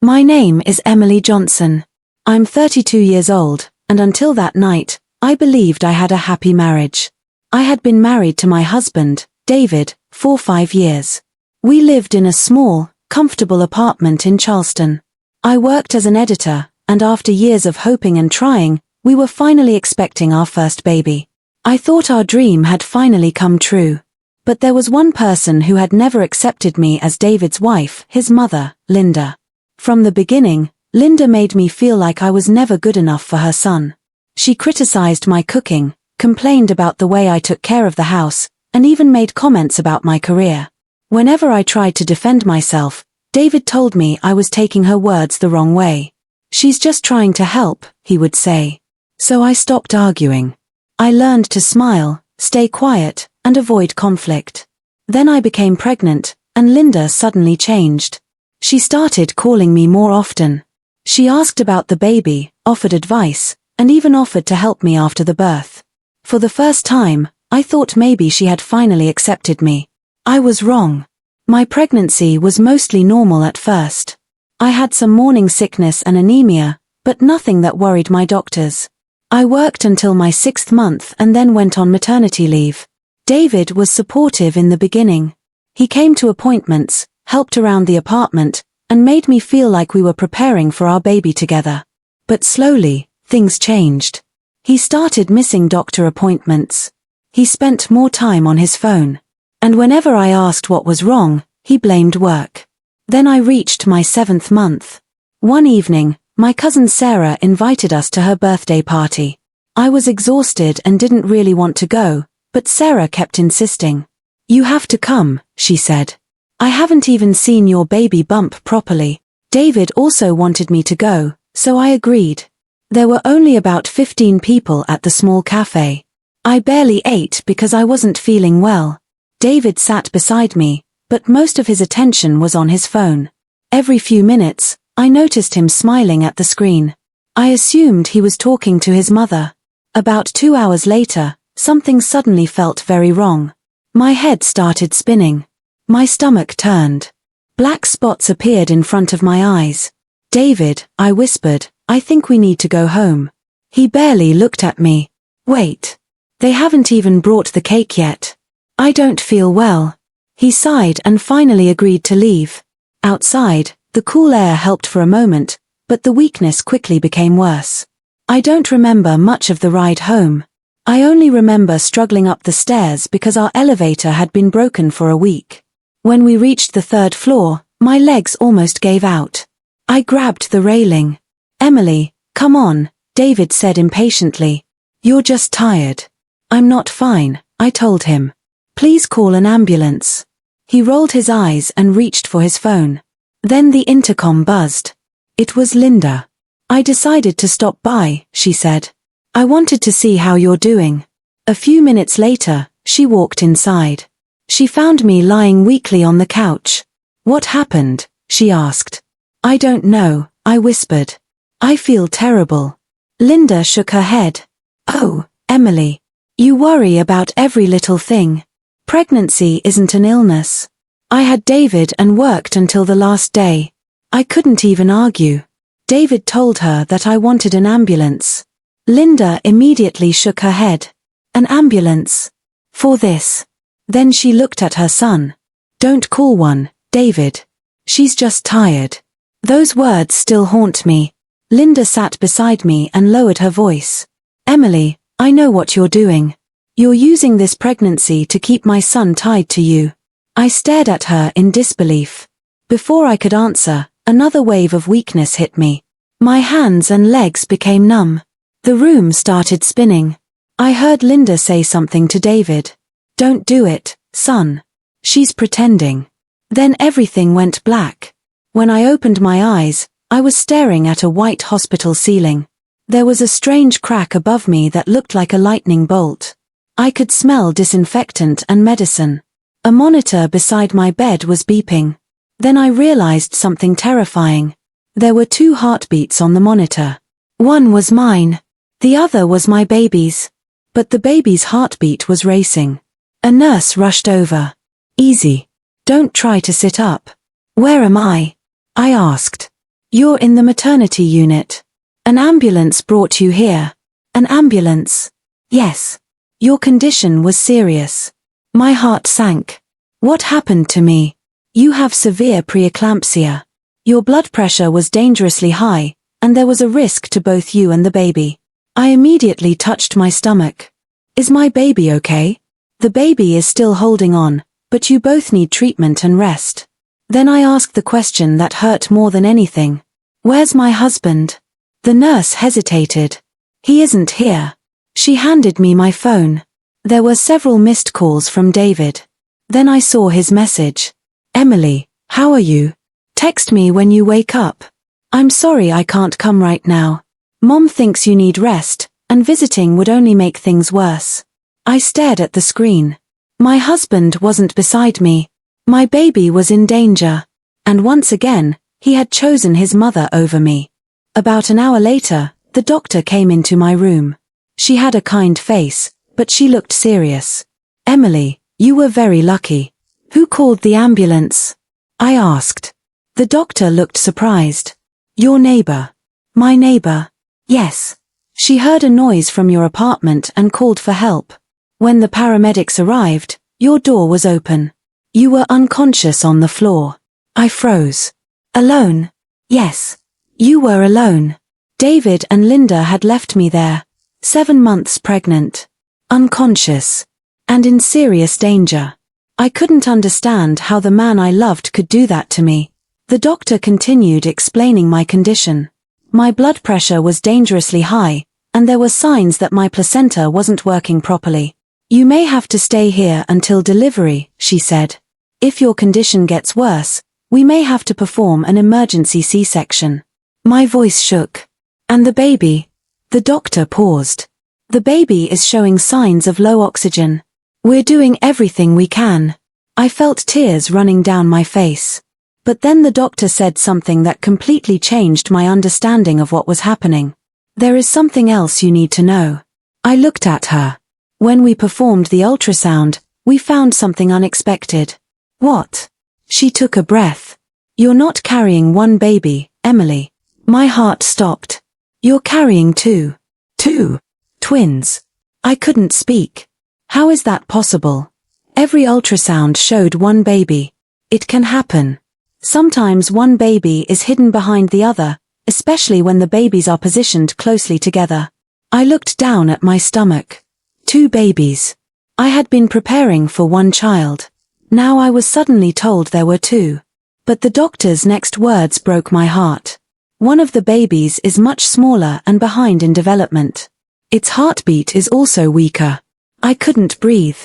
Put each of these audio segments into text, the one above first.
My name is Emily Johnson. I'm 32 years old, and until that night, I believed I had a happy marriage. I had been married to my husband, David, for 5 years. We lived in a small, comfortable apartment in Charleston. I worked as an editor, and after years of hoping and trying, we were finally expecting our first baby. I thought our dream had finally come true. But there was one person who had never accepted me as David's wife, his mother, Linda. From the beginning, Linda made me feel like I was never good enough for her son. She criticized my cooking, complained about the way I took care of the house, and even made comments about my career. Whenever I tried to defend myself, David told me I was taking her words the wrong way. "She's just trying to help," he would say. So I stopped arguing. I learned to smile, stay quiet, and avoid conflict. Then I became pregnant, and Linda suddenly changed. She started calling me more often. She asked about the baby, offered advice, and even offered to help me after the birth. For the first time, I thought maybe she had finally accepted me. I was wrong. My pregnancy was mostly normal at first. I had some morning sickness and anemia, but nothing that worried my doctors. I worked until my 6th month and then went on maternity leave. David was supportive in the beginning. He came to appointments, helped around the apartment, and made me feel like we were preparing for our baby together. But slowly, things changed. He started missing doctor appointments. He spent more time on his phone. And whenever I asked what was wrong, he blamed work. Then I reached my 7th month. One evening, my cousin Sarah invited us to her birthday party. I was exhausted and didn't really want to go, but Sarah kept insisting. "You have to come," she said. "I haven't even seen your baby bump properly." David also wanted me to go, so I agreed. There were only about 15 people at the small cafe. I barely ate because I wasn't feeling well. David sat beside me, but most of his attention was on his phone. Every few minutes, I noticed him smiling at the screen. I assumed he was talking to his mother. About 2 hours later, something suddenly felt very wrong. My head started spinning. My stomach turned. Black spots appeared in front of my eyes. "David," I whispered, "I think we need to go home." He barely looked at me. "Wait. They haven't even brought the cake yet. I don't feel well." He sighed and finally agreed to leave. Outside, the cool air helped for a moment, but the weakness quickly became worse. I don't remember much of the ride home. I only remember struggling up the stairs because our elevator had been broken for a week. When we reached the 3rd floor, my legs almost gave out. I grabbed the railing. "Emily, come on," David said impatiently. "You're just tired." "I'm not fine," I told him. "Please call an ambulance." He rolled his eyes and reached for his phone. Then the intercom buzzed. It was Linda. "I decided to stop by," she said. "I wanted to see how you're doing." A few minutes later, she walked inside. She found me lying weakly on the couch. "What happened?" she asked. "I don't know," I whispered. "I feel terrible." Linda shook her head. "Oh, Emily. You worry about every little thing. Pregnancy isn't an illness. I had David and worked until the last day. I couldn't even argue." David told her that I wanted an ambulance. Linda immediately shook her head. "An ambulance? For this?" Then she looked at her son. "Don't call one, David. She's just tired." Those words still haunt me. Linda sat beside me and lowered her voice. "Emily, I know what you're doing. You're using this pregnancy to keep my son tied to you." I stared at her in disbelief. Before I could answer, another wave of weakness hit me. My hands and legs became numb. The room started spinning. I heard Linda say something to David. "Don't do it, son. She's pretending." Then everything went black. When I opened my eyes, I was staring at a white hospital ceiling. There was a strange crack above me that looked like a lightning bolt. I could smell disinfectant and medicine. A monitor beside my bed was beeping. Then I realized something terrifying. There were 2 heartbeats on the monitor. One was mine. The other was my baby's. But the baby's heartbeat was racing. A nurse rushed over. "Easy. Don't try to sit up." "Where am I?" I asked. You're in the maternity unit. An ambulance brought you here. An ambulance? Yes. Your condition was serious. My heart sank. What happened to me? You have severe preeclampsia. Your blood pressure was dangerously high, and there was a risk to both you and the baby. I immediately touched my stomach. Is my baby okay? The baby is still holding on, but you both need treatment and rest. Then I asked the question that hurt more than anything. Where's my husband? The nurse hesitated. He isn't here. She handed me my phone. There were several missed calls from David. Then I saw his message. Emily, how are you? Text me when you wake up. I'm sorry I can't come right now. Mom thinks you need rest, and visiting would only make things worse. I stared at the screen. My husband wasn't beside me. My baby was in danger. And once again, he had chosen his mother over me. About an hour later, the doctor came into my room. She had a kind face, but she looked serious. Emily, you were very lucky. Who called the ambulance? I asked. The doctor looked surprised. Your neighbor. My neighbor. Yes. She heard a noise from your apartment and called for help. When the paramedics arrived, your door was open. You were unconscious on the floor. I froze. Alone? Yes. You were alone. David and Linda had left me there. 7 months pregnant. Unconscious. And in serious danger. I couldn't understand how the man I loved could do that to me. The doctor continued explaining my condition. My blood pressure was dangerously high, and there were signs that my placenta wasn't working properly. You may have to stay here until delivery, she said. If your condition gets worse, we may have to perform an emergency C-section. My voice shook. And the baby? The doctor paused. The baby is showing signs of low oxygen. We're doing everything we can. I felt tears running down my face. But then the doctor said something that completely changed my understanding of what was happening. There is something else you need to know. I looked at her. When we performed the ultrasound, we found something unexpected. What? She took a breath. You're not carrying one baby, Emily. My heart stopped. You're carrying two. Two. Twins. I couldn't speak. How is that possible? Every ultrasound showed one baby. It can happen. Sometimes one baby is hidden behind the other, especially when the babies are positioned closely together. I looked down at my stomach. 2 babies. I had been preparing for one child. Now I was suddenly told there were 2. But the doctor's next words broke my heart. One of the babies is much smaller and behind in development. Its heartbeat is also weaker. I couldn't breathe.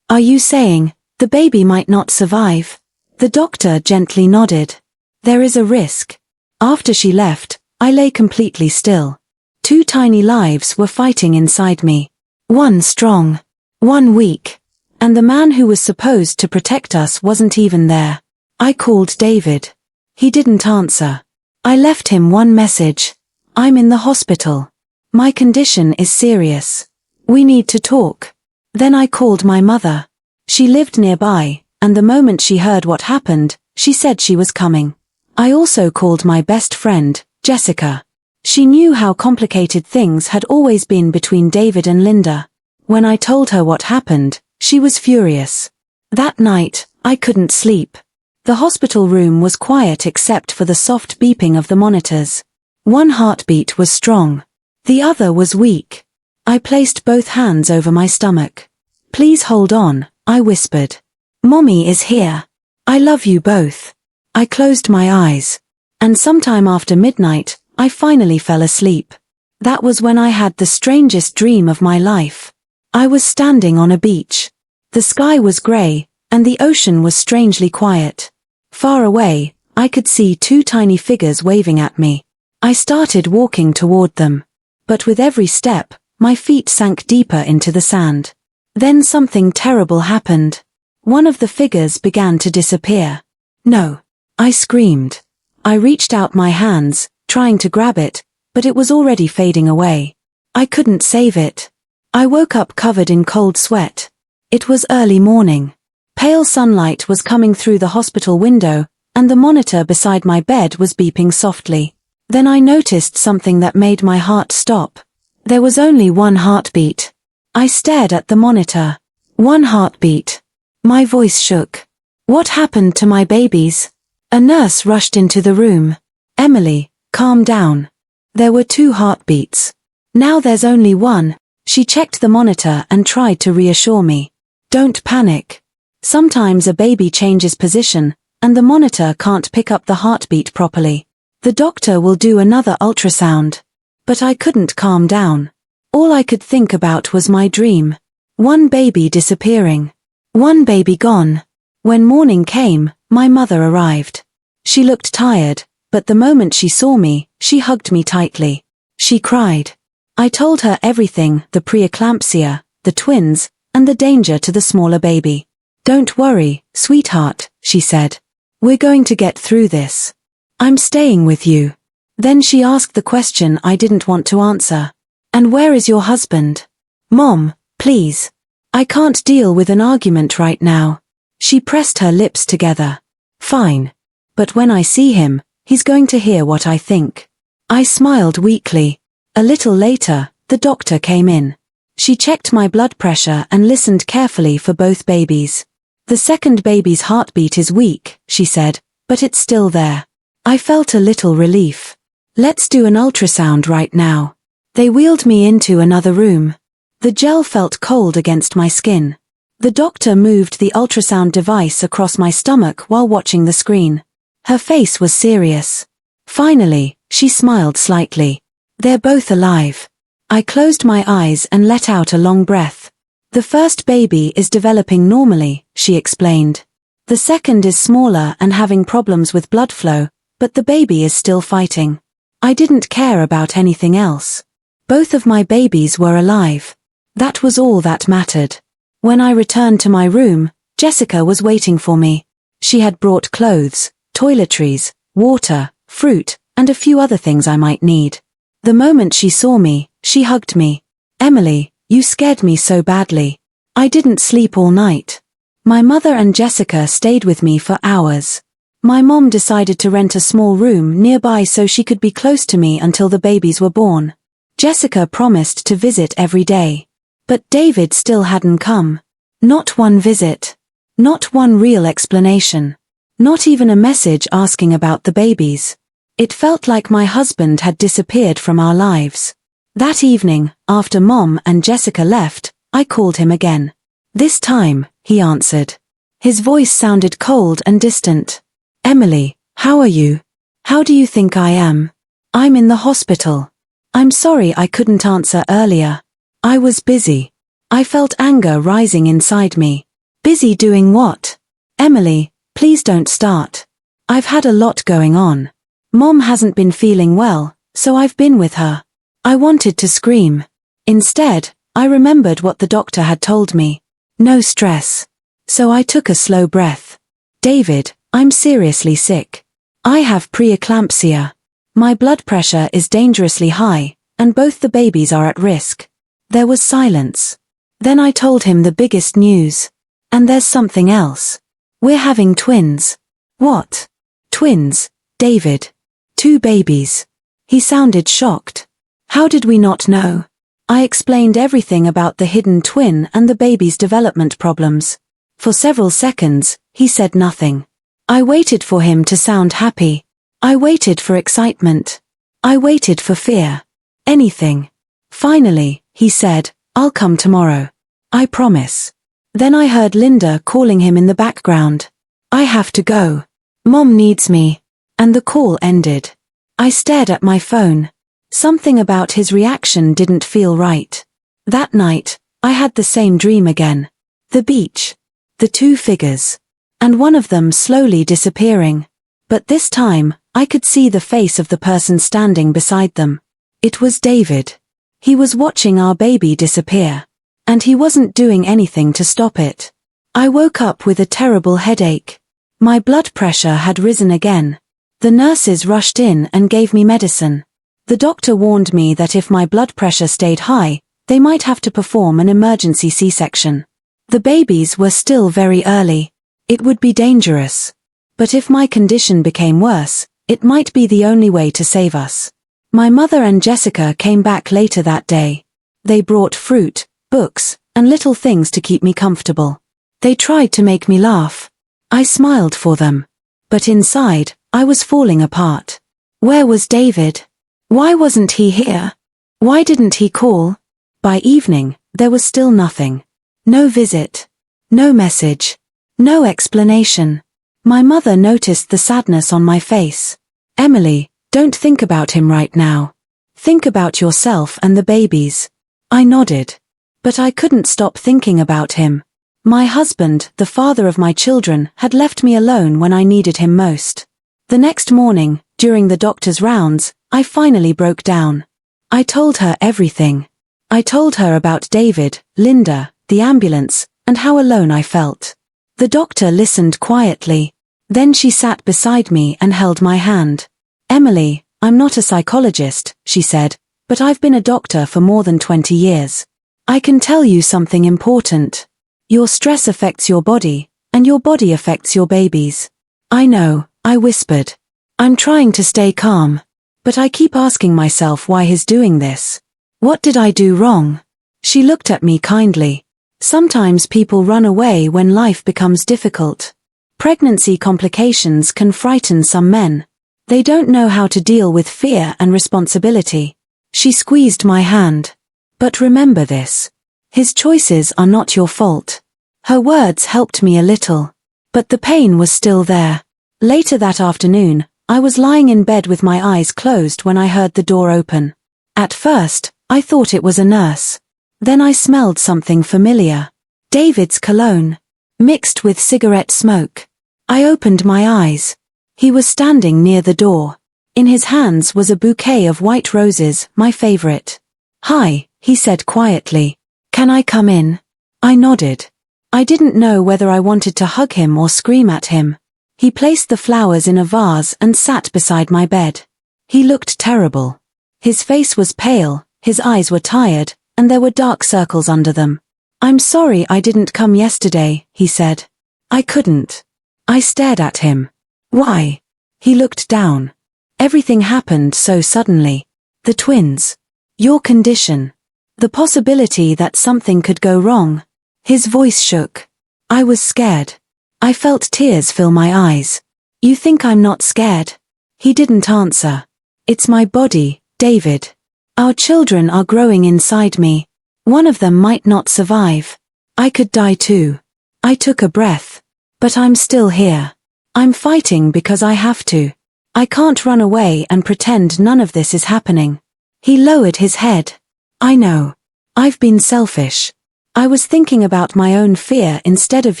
Are you saying, the baby might not survive? The doctor gently nodded. There is a risk. After she left, I lay completely still. 2 tiny lives were fighting inside me. One strong. One weak. And the man who was supposed to protect us wasn't even there. I called David. He didn't answer. I left him one message. I'm in the hospital. My condition is serious. We need to talk. Then I called my mother. She lived nearby, and the moment she heard what happened, she said she was coming. I also called my best friend, Jessica. She knew how complicated things had always been between David and Linda. When I told her what happened, she was furious. That night, I couldn't sleep. The hospital room was quiet except for the soft beeping of the monitors. One heartbeat was strong. The other was weak. I placed both hands over my stomach. Please hold on, I whispered. Mommy is here. I love you both. I closed my eyes. And sometime after midnight, I finally fell asleep. That was when I had the strangest dream of my life. I was standing on a beach. The sky was gray, and the ocean was strangely quiet. Far away, I could see 2 tiny figures waving at me. I started walking toward them. But with every step, my feet sank deeper into the sand. Then something terrible happened. One of the figures began to disappear. No! I screamed. I reached out my hands, trying to grab it, but it was already fading away. I couldn't save it. I woke up covered in cold sweat. It was early morning. Pale sunlight was coming through the hospital window, and the monitor beside my bed was beeping softly. Then I noticed something that made my heart stop. There was only one heartbeat. I stared at the monitor. One heartbeat. My voice shook. What happened to my babies? A nurse rushed into the room. Emily, calm down. There were 2 heartbeats. Now there's only one. She checked the monitor and tried to reassure me. Don't panic. Sometimes a baby changes position, and the monitor can't pick up the heartbeat properly. The doctor will do another ultrasound. But I couldn't calm down. All I could think about was my dream. One baby disappearing. One baby gone. When morning came, my mother arrived. She looked tired, but the moment she saw me, she hugged me tightly. She cried. I told her everything, the preeclampsia, the twins, and the danger to the smaller baby. Don't worry, sweetheart, she said. We're going to get through this. I'm staying with you. Then she asked the question I didn't want to answer. And where is your husband? Mom, please. I can't deal with an argument right now. She pressed her lips together. Fine. But when I see him, he's going to hear what I think. I smiled weakly. A little later, the doctor came in. She checked my blood pressure and listened carefully for both babies. The second baby's heartbeat is weak, she said, but it's still there. I felt a little relief. Let's do an ultrasound right now. They wheeled me into another room. The gel felt cold against my skin. The doctor moved the ultrasound device across my stomach while watching the screen. Her face was serious. Finally, she smiled slightly. They're both alive. I closed my eyes and let out a long breath. The first baby is developing normally, she explained. The second is smaller and having problems with blood flow, but the baby is still fighting. I didn't care about anything else. Both of my babies were alive. That was all that mattered. When I returned to my room, Jessica was waiting for me. She had brought clothes, toiletries, water, fruit, and a few other things I might need. The moment she saw me, she hugged me. Emily, you scared me so badly. I didn't sleep all night. My mother and Jessica stayed with me for hours. My mom decided to rent a small room nearby so she could be close to me until the babies were born. Jessica promised to visit every day. But David still hadn't come. Not one visit. Not one real explanation. Not even a message asking about the babies. It felt like my husband had disappeared from our lives. That evening, after Mom and Jessica left, I called him again. This time, he answered. His voice sounded cold and distant. Emily, how are you? How do you think I am? I'm in the hospital. I'm sorry I couldn't answer earlier. I was busy. I felt anger rising inside me. Busy doing what? Emily, please don't start. I've had a lot going on. Mom hasn't been feeling well, so I've been with her. I wanted to scream. Instead, I remembered what the doctor had told me. No stress. So I took a slow breath. David, I'm seriously sick. I have preeclampsia. My blood pressure is dangerously high, and both the babies are at risk. There was silence. Then I told him the biggest news. And there's something else. We're having twins. What? Twins, David. 2 babies. He sounded shocked. How did we not know? I explained everything about the hidden twin and the baby's development problems. For several seconds, he said nothing. I waited for him to sound happy. I waited for excitement. I waited for fear. Anything. Finally, he said, I'll come tomorrow. I promise. Then I heard Linda calling him in the background. I have to go. Mom needs me. And the call ended. I stared at my phone. Something about his reaction didn't feel right. That night, I had the same dream again. The beach. The 2 figures. And one of them slowly disappearing. But this time, I could see the face of the person standing beside them. It was David. He was watching our baby disappear. And he wasn't doing anything to stop it. I woke up with a terrible headache. My blood pressure had risen again. The nurses rushed in and gave me medicine. The doctor warned me that if my blood pressure stayed high, they might have to perform an emergency C-section. The babies were still very early. It would be dangerous. But if my condition became worse, It might be the only way to save us. My mother and Jessica came back later that day. They brought fruit, books, and little things to keep me comfortable. They tried to make me laugh. I smiled for them. But inside, I was falling apart. Where was David? Why wasn't he here? Why didn't he call? By evening, there was still nothing. No visit. No message. No explanation. My mother noticed the sadness on my face. Emily, don't think about him right now. Think about yourself and the babies. I nodded. But I couldn't stop thinking about him. My husband, the father of my children, had left me alone when I needed him most. The next morning, during the doctor's rounds, I finally broke down. I told her everything. I told her about David, Linda, the ambulance, and how alone I felt. The doctor listened quietly. Then she sat beside me and held my hand. Emily, I'm not a psychologist, she said, but I've been a doctor for more than 20 years. I can tell you something important. Your stress affects your body, and your body affects your babies. I know, I whispered. I'm trying to stay calm. But I keep asking myself why he's doing this. What did I do wrong? She looked at me kindly. Sometimes people run away when life becomes difficult. Pregnancy complications can frighten some men. They don't know how to deal with fear and responsibility. She squeezed my hand. But remember this. His choices are not your fault. Her words helped me a little. But the pain was still there. Later that afternoon, I was lying in bed with my eyes closed when I heard the door open. At first, I thought it was a nurse. Then I smelled something familiar. David's cologne, mixed with cigarette smoke. I opened my eyes. He was standing near the door. In his hands was a bouquet of white roses, my favorite. Hi, he said quietly. Can I come in? I nodded. I didn't know whether I wanted to hug him or scream at him. He placed the flowers in a vase and sat beside my bed. He looked terrible. His face was pale, his eyes were tired, and there were dark circles under them. I'm sorry I didn't come yesterday, he said. I couldn't. I stared at him. Why? He looked down. Everything happened so suddenly. The twins. Your condition. The possibility that something could go wrong. His voice shook. I was scared. I felt tears fill my eyes. You think I'm not scared? He didn't answer. It's my body, David. Our children are growing inside me. One of them might not survive. I could die too. I took a breath. But I'm still here. I'm fighting because I have to. I can't run away and pretend none of this is happening. He lowered his head. I know. I've been selfish. I was thinking about my own fear instead of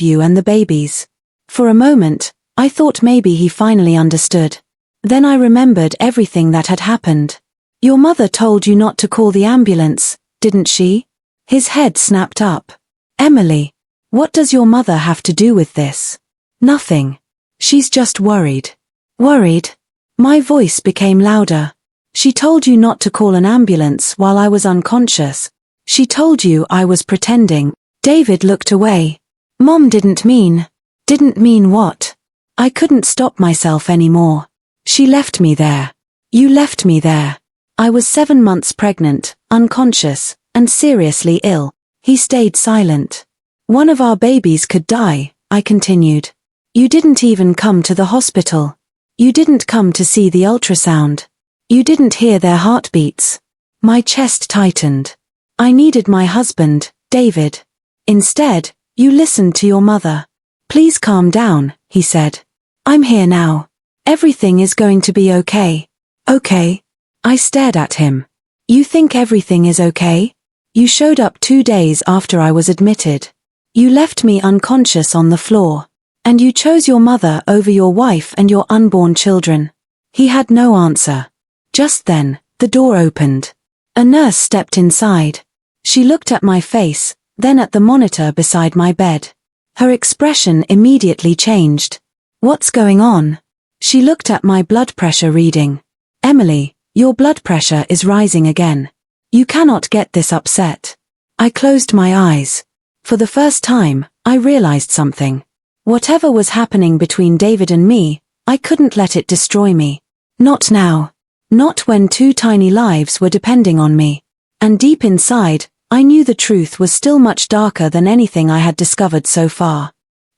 you and the babies. For a moment, I thought maybe he finally understood. Then I remembered everything that had happened. Your mother told you not to call the ambulance, didn't she? His head snapped up. Emily, what does your mother have to do with this? Nothing. She's just worried. Worried? My voice became louder. She told you not to call an ambulance while I was unconscious. She told you I was pretending. David looked away. Mom didn't mean what? I couldn't stop myself anymore. She left me there. You left me there. I was 7 months pregnant, unconscious, and seriously ill. He stayed silent. One of our babies could die, I continued. You didn't even come to the hospital. You didn't come to see the ultrasound. You didn't hear their heartbeats. My chest tightened. I needed my husband, David. Instead, you listened to your mother. Please calm down, he said. I'm here now. Everything is going to be okay. Okay. I stared at him. You think everything is okay? You showed up 2 days after I was admitted. You left me unconscious on the floor. And you chose your mother over your wife and your unborn children. He had no answer. Just then, the door opened. A nurse stepped inside. She looked at my face, then at the monitor beside my bed. Her expression immediately changed. What's going on? She looked at my blood pressure reading. Emily, your blood pressure is rising again. You cannot get this upset. I closed my eyes. For the first time, I realized something. Whatever was happening between David and me, I couldn't let it destroy me. Not now. Not when two tiny lives were depending on me. And deep inside, I knew the truth was still much darker than anything I had discovered so far.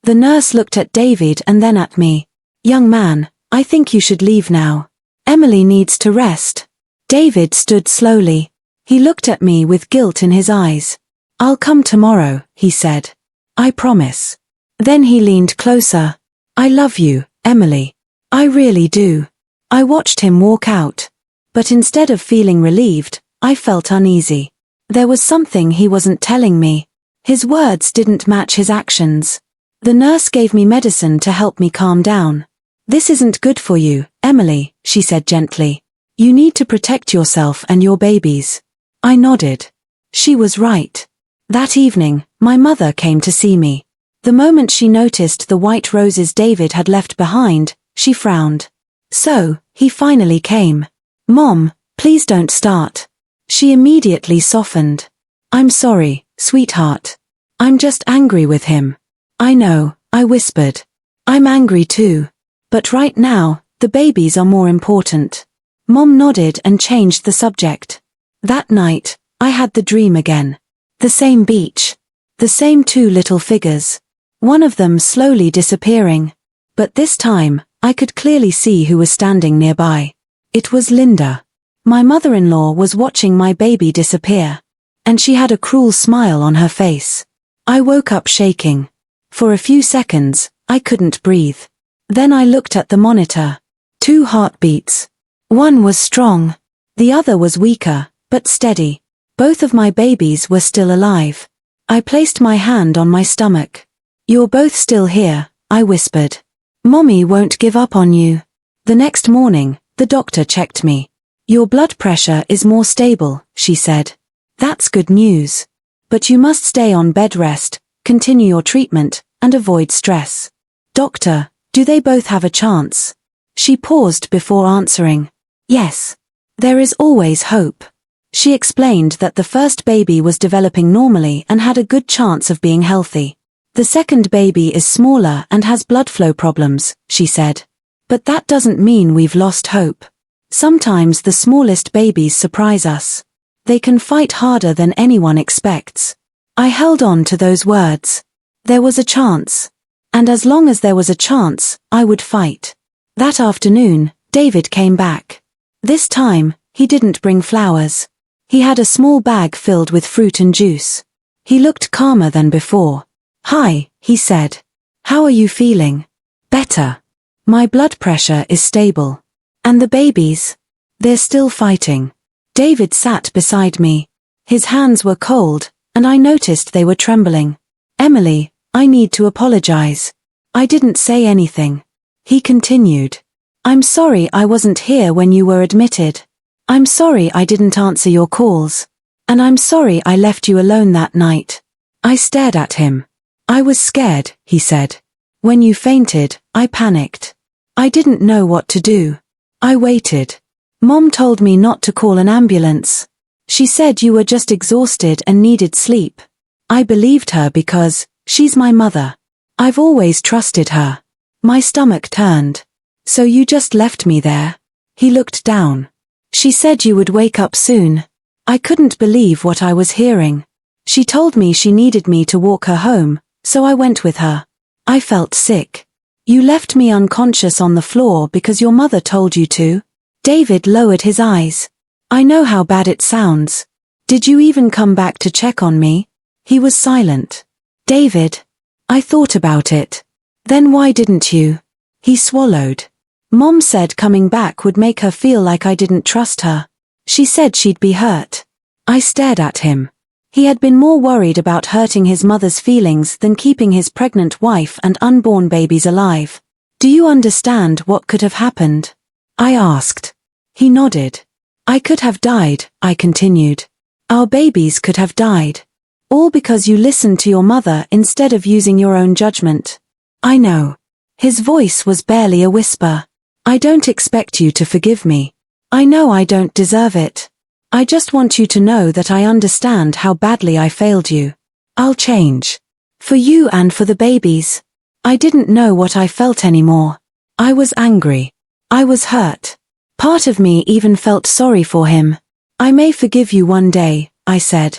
The nurse looked at David and then at me. Young man, I think you should leave now. Emily needs to rest. David stood slowly. He looked at me with guilt in his eyes. I'll come tomorrow, he said. I promise. Then he leaned closer. I love you, Emily. I really do. I watched him walk out. But instead of feeling relieved, I felt uneasy. There was something he wasn't telling me. His words didn't match his actions. The nurse gave me medicine to help me calm down. This isn't good for you, Emily, she said gently. You need to protect yourself and your babies. I nodded. She was right. That evening, my mother came to see me. The moment she noticed the white roses David had left behind, she frowned. So, he finally came. Mom, please don't start. She immediately softened. I'm sorry, sweetheart. I'm just angry with him. I know, I whispered. I'm angry too. But right now, the babies are more important. Mom nodded and changed the subject. That night, I had the dream again. The same beach. The same two little figures. One of them slowly disappearing. But this time, I could clearly see who was standing nearby. It was Linda. My mother-in-law was watching my baby disappear. And she had a cruel smile on her face. I woke up shaking. For a few seconds, I couldn't breathe. Then I looked at the monitor. 2 heartbeats. One was strong. The other was weaker, but steady. Both of my babies were still alive. I placed my hand on my stomach. You're both still here, I whispered. Mommy won't give up on you. The next morning, the doctor checked me. Your blood pressure is more stable, she said. That's good news. But you must stay on bed rest, continue your treatment, and avoid stress. Doctor, do they both have a chance? She paused before answering. Yes. There is always hope. She explained that the first baby was developing normally and had a good chance of being healthy. The second baby is smaller and has blood flow problems, she said. But that doesn't mean we've lost hope. Sometimes the smallest babies surprise us. They can fight harder than anyone expects. I held on to those words. There was a chance. And as long as there was a chance, I would fight. That afternoon, David came back. This time, he didn't bring flowers. He had a small bag filled with fruit and juice. He looked calmer than before. Hi, he said. How are you feeling? Better. My blood pressure is stable. And the babies? They're still fighting. David sat beside me. His hands were cold, and I noticed they were trembling. Emily, I need to apologize. I didn't say anything. He continued. I'm sorry I wasn't here when you were admitted. I'm sorry I didn't answer your calls. And I'm sorry I left you alone that night. I stared at him. I was scared, he said. When you fainted, I panicked. I didn't know what to do. I waited. Mom told me not to call an ambulance. She said you were just exhausted and needed sleep. I believed her because she's my mother. I've always trusted her. My stomach turned. So you just left me there? He looked down. She said you would wake up soon. I couldn't believe what I was hearing. She told me she needed me to walk her home, so I went with her. I felt sick. You left me unconscious on the floor because your mother told you to? David lowered his eyes. I know how bad it sounds. Did you even come back to check on me? He was silent. David. I thought about it. Then why didn't you? He swallowed. Mom said coming back would make her feel like I didn't trust her. She said she'd be hurt. I stared at him. He had been more worried about hurting his mother's feelings than keeping his pregnant wife and unborn babies alive. Do you understand what could have happened? I asked. He nodded. I could have died, I continued. Our babies could have died. All because you listened to your mother instead of using your own judgment. I know. His voice was barely a whisper. I don't expect you to forgive me. I know I don't deserve it. I just want you to know that I understand how badly I failed you. I'll change. For you and for the babies. I didn't know what I felt anymore. I was angry. I was hurt. Part of me even felt sorry for him. I may forgive you one day, I said.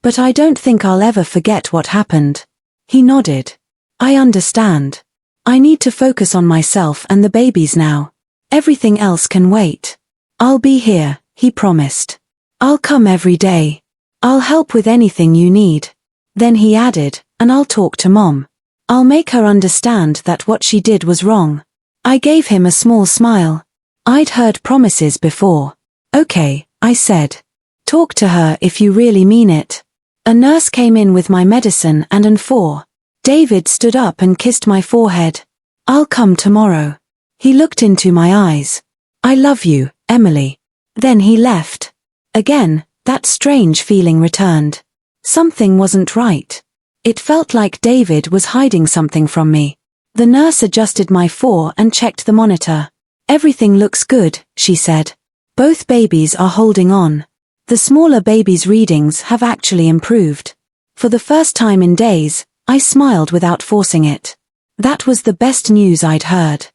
But I don't think I'll ever forget what happened. He nodded. I understand. I need to focus on myself and the babies now. Everything else can wait. I'll be here, he promised. I'll come every day. I'll help with anything you need. Then he added, and I'll talk to Mom. I'll make her understand that what she did was wrong. I gave him a small smile. I'd heard promises before. Okay, I said. Talk to her if you really mean it. A nurse came in with my medicine and an IV. David stood up and kissed my forehead. I'll come tomorrow. He looked into my eyes. I love you, Emily. Then he left. Again, that strange feeling returned. Something wasn't right. It felt like David was hiding something from me. The nurse adjusted my IV and checked the monitor. Everything looks good, she said. Both babies are holding on. The smaller baby's readings have actually improved. For the first time in days, I smiled without forcing it. That was the best news I'd heard.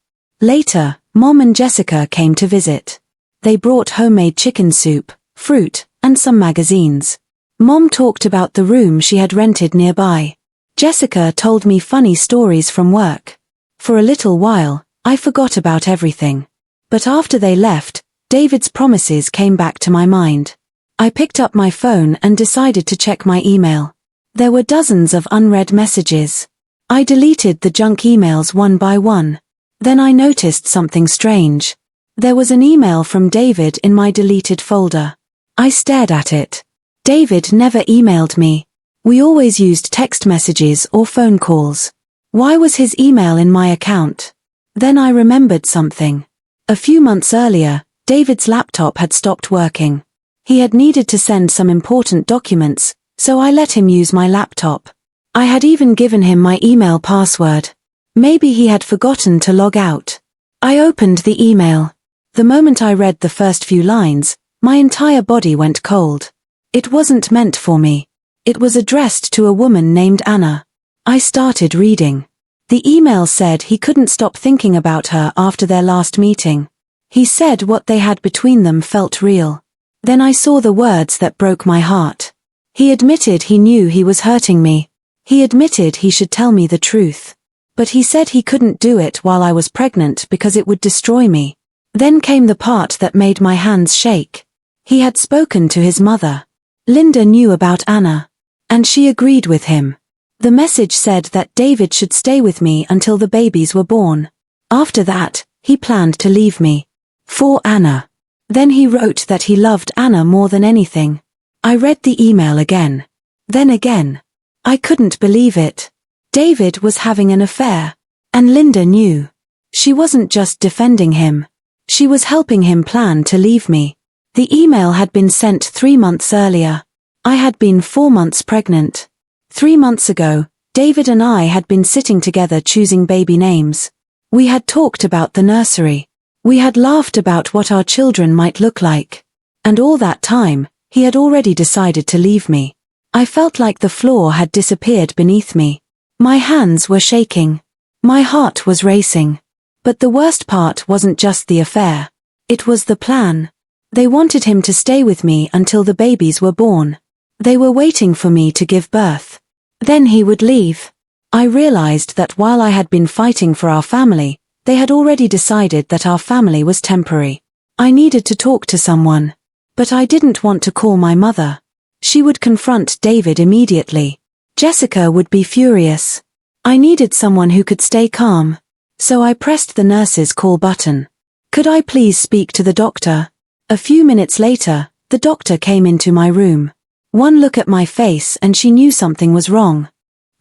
Later, Mom and Jessica came to visit. They brought homemade chicken soup, fruit, and some magazines. Mom talked about the room she had rented nearby. Jessica told me funny stories from work. For a little while, I forgot about everything. But after they left, David's promises came back to my mind. I picked up my phone and decided to check my email. There were dozens of unread messages. I deleted the junk emails one by one. Then I noticed something strange. There was an email from David in my deleted folder. I stared at it. David never emailed me. We always used text messages or phone calls. Why was his email in my account? Then I remembered something. A few months earlier, David's laptop had stopped working. He had needed to send some important documents, so I let him use my laptop. I had even given him my email password. Maybe he had forgotten to log out. I opened the email. The moment I read the first few lines, my entire body went cold. It wasn't meant for me. It was addressed to a woman named Anna. I started reading. The email said he couldn't stop thinking about her after their last meeting. He said what they had between them felt real. Then I saw the words that broke my heart. He admitted he knew he was hurting me. He admitted he should tell me the truth. But he said he couldn't do it while I was pregnant because it would destroy me. Then came the part that made my hands shake. He had spoken to his mother. Linda knew about Anna. And she agreed with him. The message said that David should stay with me until the babies were born. After that, he planned to leave me. For Anna. Then he wrote that he loved Anna more than anything. I read the email again. Then again. I couldn't believe it. David was having an affair. And Linda knew. She wasn't just defending him. She was helping him plan to leave me. The email had been sent 3 months earlier. I had been 4 months pregnant. 3 months ago, David and I had been sitting together choosing baby names. We had talked about the nursery. We had laughed about what our children might look like. And all that time, he had already decided to leave me. I felt like the floor had disappeared beneath me. My hands were shaking. My heart was racing. But the worst part wasn't just the affair. It was the plan. They wanted him to stay with me until the babies were born. They were waiting for me to give birth. Then he would leave. I realized that while I had been fighting for our family, they had already decided that our family was temporary. I needed to talk to someone. But I didn't want to call my mother. She would confront David immediately. Jessica would be furious. I needed someone who could stay calm. So I pressed the nurse's call button. Could I please speak to the doctor? A few minutes later, the doctor came into my room. One look at my face and she knew something was wrong.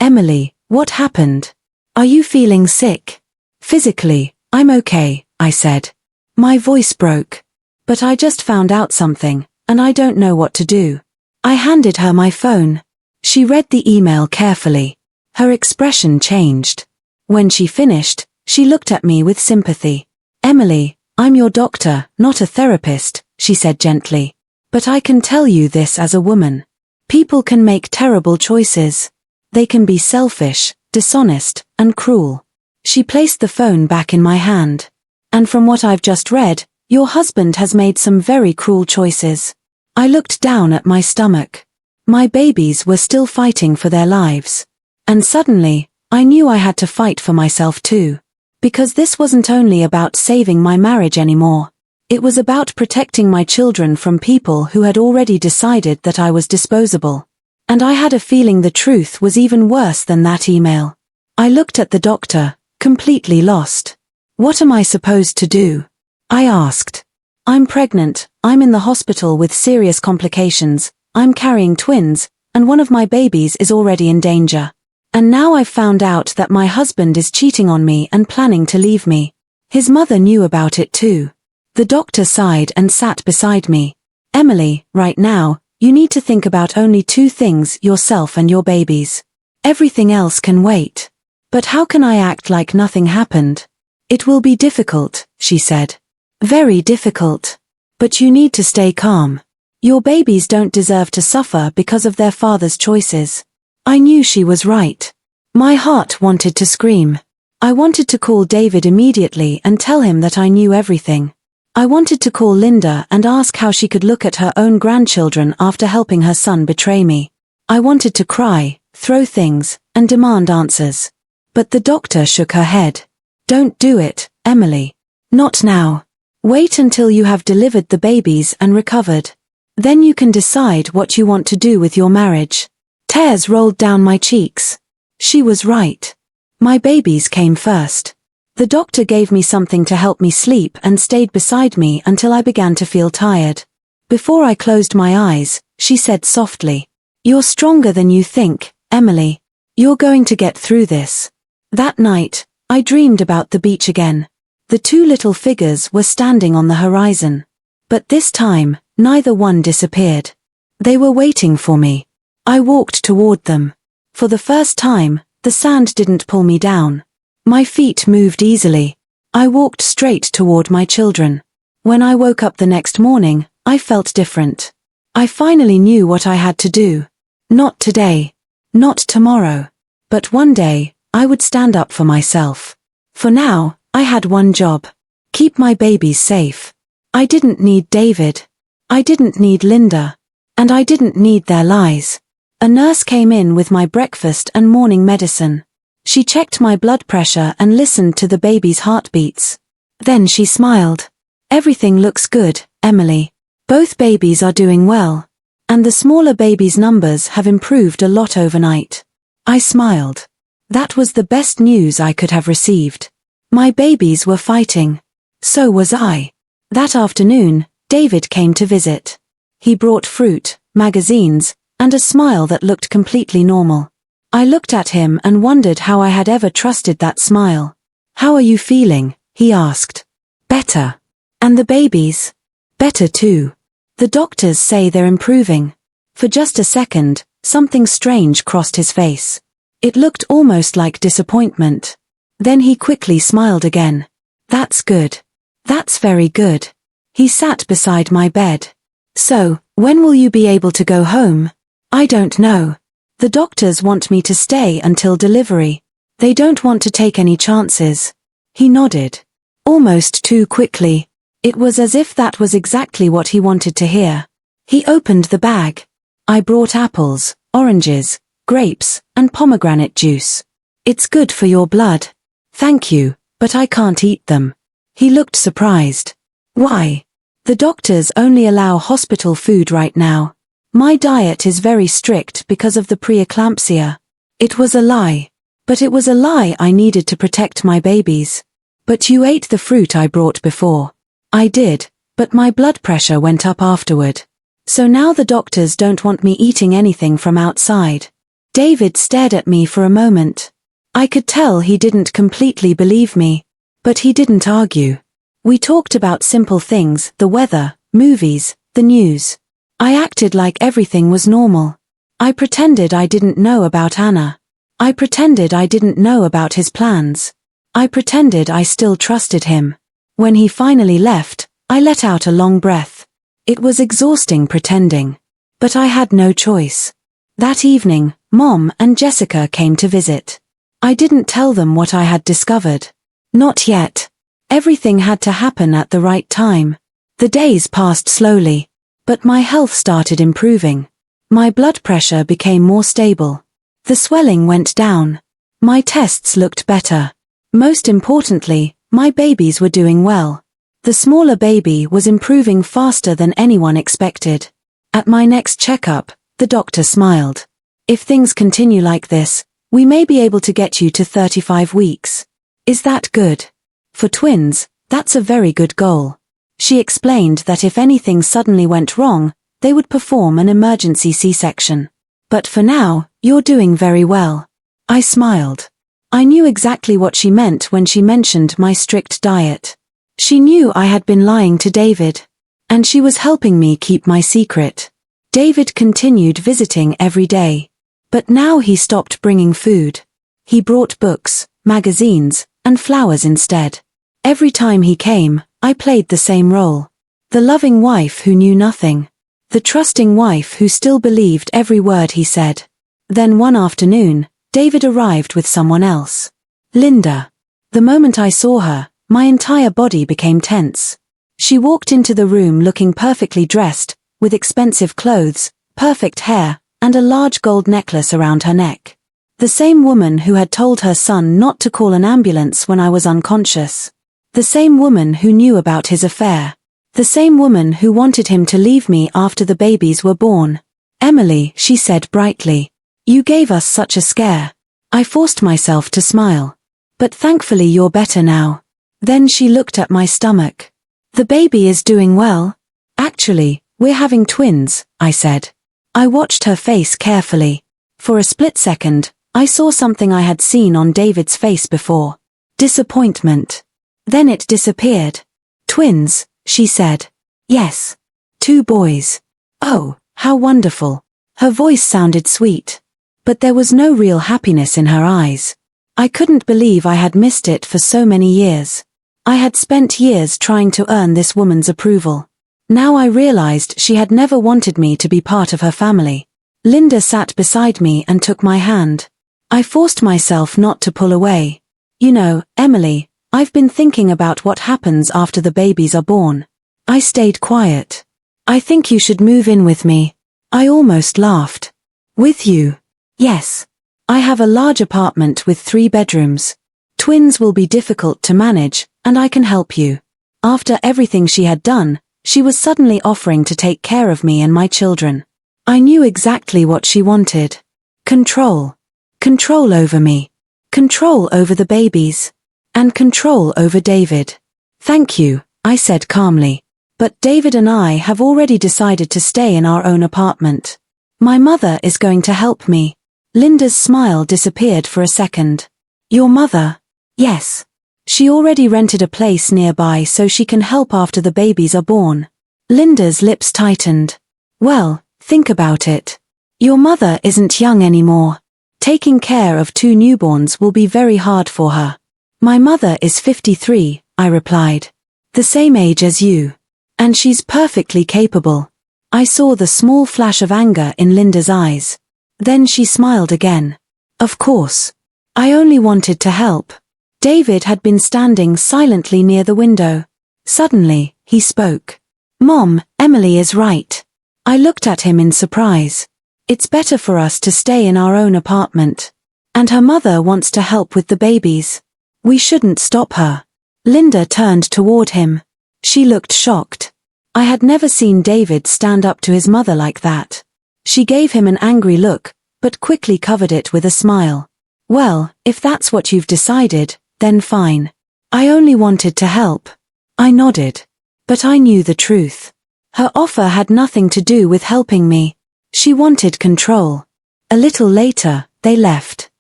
Emily, what happened? Are you feeling sick? Physically, I'm okay, I said. My voice broke. But I just found out something, and I don't know what to do. I handed her my phone. She read the email carefully. Her expression changed. When she finished, she looked at me with sympathy. Emily, I'm your doctor, not a therapist, she said gently. But I can tell you this as a woman. People can make terrible choices. They can be selfish, dishonest, and cruel. She placed the phone back in my hand. And from what I've just read, Your husband has made some very cruel choices. I looked down at my stomach. My babies were still fighting for their lives. And suddenly, I knew I had to fight for myself too. Because this wasn't only about saving my marriage anymore. It was about protecting my children from people who had already decided that I was disposable. And I had a feeling the truth was even worse than that email. I looked at the doctor, completely lost. What am I supposed to do? I asked. I'm pregnant, I'm in the hospital with serious complications, I'm carrying twins, and one of my babies is already in danger. And now I've found out that my husband is cheating on me and planning to leave me. His mother knew about it too. The doctor sighed and sat beside me. Emily, right now, you need to think about only two things, yourself and your babies. Everything else can wait. But how can I act like nothing happened? It will be difficult, she said. Very difficult. But you need to stay calm. Your babies don't deserve to suffer because of their father's choices. I knew she was right. My heart wanted to scream. I wanted to call David immediately and tell him that I knew everything. I wanted to call Linda and ask how she could look at her own grandchildren after helping her son betray me. I wanted to cry, throw things, and demand answers. But the doctor shook her head. Don't do it, Emily. Not now. Wait until you have delivered the babies and recovered. Then you can decide what you want to do with your marriage. Tears rolled down my cheeks. She was right. My babies came first. The doctor gave me something to help me sleep and stayed beside me until I began to feel tired. Before I closed my eyes, she said softly, "You're stronger than you think, Emily. You're going to get through this." That night, I dreamed about the beach again. The two little figures were standing on the horizon. But this time, neither one disappeared. They were waiting for me. I walked toward them. For the first time, the sand didn't pull me down. My feet moved easily. I walked straight toward my children. When I woke up the next morning, I felt different. I finally knew what I had to do. Not today. Not tomorrow. But one day, I would stand up for myself. For now, I had one job. Keep my babies safe. I didn't need David. I didn't need Linda. And I didn't need their lies. A nurse came in with my breakfast and morning medicine. She checked my blood pressure and listened to the baby's heartbeats. Then she smiled. Everything looks good, Emily. Both babies are doing well. And the smaller baby's numbers have improved a lot overnight. I smiled. That was the best news I could have received. My babies were fighting. So was I. That afternoon, David came to visit. He brought fruit, magazines, and a smile that looked completely normal. I looked at him and wondered how I had ever trusted that smile. "How are you feeling?" he asked. "Better." "And the babies?" "Better too. The doctors say they're improving." For just a second, something strange crossed his face. It looked almost like disappointment. Then he quickly smiled again. "That's good. That's very good." He sat beside my bed. "So, when will you be able to go home?" "I don't know. The doctors want me to stay until delivery. They don't want to take any chances." He nodded. Almost too quickly. It was as if that was exactly what he wanted to hear. He opened the bag. I brought apples, oranges, grapes, and pomegranate juice. "It's good for your blood." "Thank you, but I can't eat them." He looked surprised. "Why?" "The doctors only allow hospital food right now. My diet is very strict because of the preeclampsia." It was a lie. But it was a lie I needed to protect my babies. "But you ate the fruit I brought before." "I did, but my blood pressure went up afterward. So now the doctors don't want me eating anything from outside." David stared at me for a moment. I could tell he didn't completely believe me. But he didn't argue. We talked about simple things, the weather, movies, the news. I acted like everything was normal. I pretended I didn't know about Anna. I pretended I didn't know about his plans. I pretended I still trusted him. When he finally left, I let out a long breath. It was exhausting pretending. But I had no choice. That evening, Mom and Jessica came to visit. I didn't tell them what I had discovered. Not yet. Everything had to happen at the right time. The days passed slowly, but my health started improving. My blood pressure became more stable. The swelling went down. My tests looked better. Most importantly, my babies were doing well. The smaller baby was improving faster than anyone expected. At my next checkup, the doctor smiled. If things continue like this, we may be able to get you to 35 weeks. Is that good? For twins, that's a very good goal. She explained that if anything suddenly went wrong, they would perform an emergency C-section. But for now, you're doing very well. I smiled. I knew exactly what she meant when she mentioned my strict diet. She knew I had been lying to David. And she was helping me keep my secret. David continued visiting every day. But now he stopped bringing food. He brought books, magazines, and flowers instead. Every time he came, I played the same role. The loving wife who knew nothing. The trusting wife who still believed every word he said. Then one afternoon, David arrived with someone else. Linda. The moment I saw her, my entire body became tense. She walked into the room looking perfectly dressed, with expensive clothes, perfect hair, and a large gold necklace around her neck. The same woman who had told her son not to call an ambulance when I was unconscious. The same woman who knew about his affair. The same woman who wanted him to leave me after the babies were born. Emily, she said brightly. You gave us such a scare. I forced myself to smile. But thankfully you're better now. Then she looked at my stomach. The baby is doing well. Actually, we're having twins, I said. I watched her face carefully. For a split second, I saw something I had seen on David's face before. Disappointment. Then it disappeared. Twins, she said. Yes. 2 boys. Oh, how wonderful. Her voice sounded sweet. But there was no real happiness in her eyes. I couldn't believe I had missed it for so many years. I had spent years trying to earn this woman's approval. Now I realized she had never wanted me to be part of her family. Linda sat beside me and took my hand. I forced myself not to pull away. You know, Emily, I've been thinking about what happens after the babies are born. I stayed quiet. I think you should move in with me. I almost laughed. With you? Yes. I have a large apartment with 3 bedrooms. Twins will be difficult to manage, and I can help you. After everything she had done, she was suddenly offering to take care of me and my children. I knew exactly what she wanted. Control. Control over me. Control over the babies. And control over David. Thank you, I said calmly. But David and I have already decided to stay in our own apartment. My mother is going to help me. Linda's smile disappeared for a second. Your mother? Yes. She already rented a place nearby so she can help after the babies are born. Linda's lips tightened. Well, think about it. Your mother isn't young anymore. Taking care of 2 newborns will be very hard for her. My mother is 53, I replied. The same age as you. And she's perfectly capable. I saw the small flash of anger in Linda's eyes. Then she smiled again. Of course. I only wanted to help. David had been standing silently near the window. Suddenly, he spoke. Mom, Emily is right. I looked at him in surprise. It's better for us to stay in our own apartment. And her mother wants to help with the babies. We shouldn't stop her. Linda turned toward him. She looked shocked. I had never seen David stand up to his mother like that. She gave him an angry look, but quickly covered it with a smile. Well, if that's what you've decided, then fine. I only wanted to help. I nodded. But I knew the truth. Her offer had nothing to do with helping me. She wanted control. A little later, they left.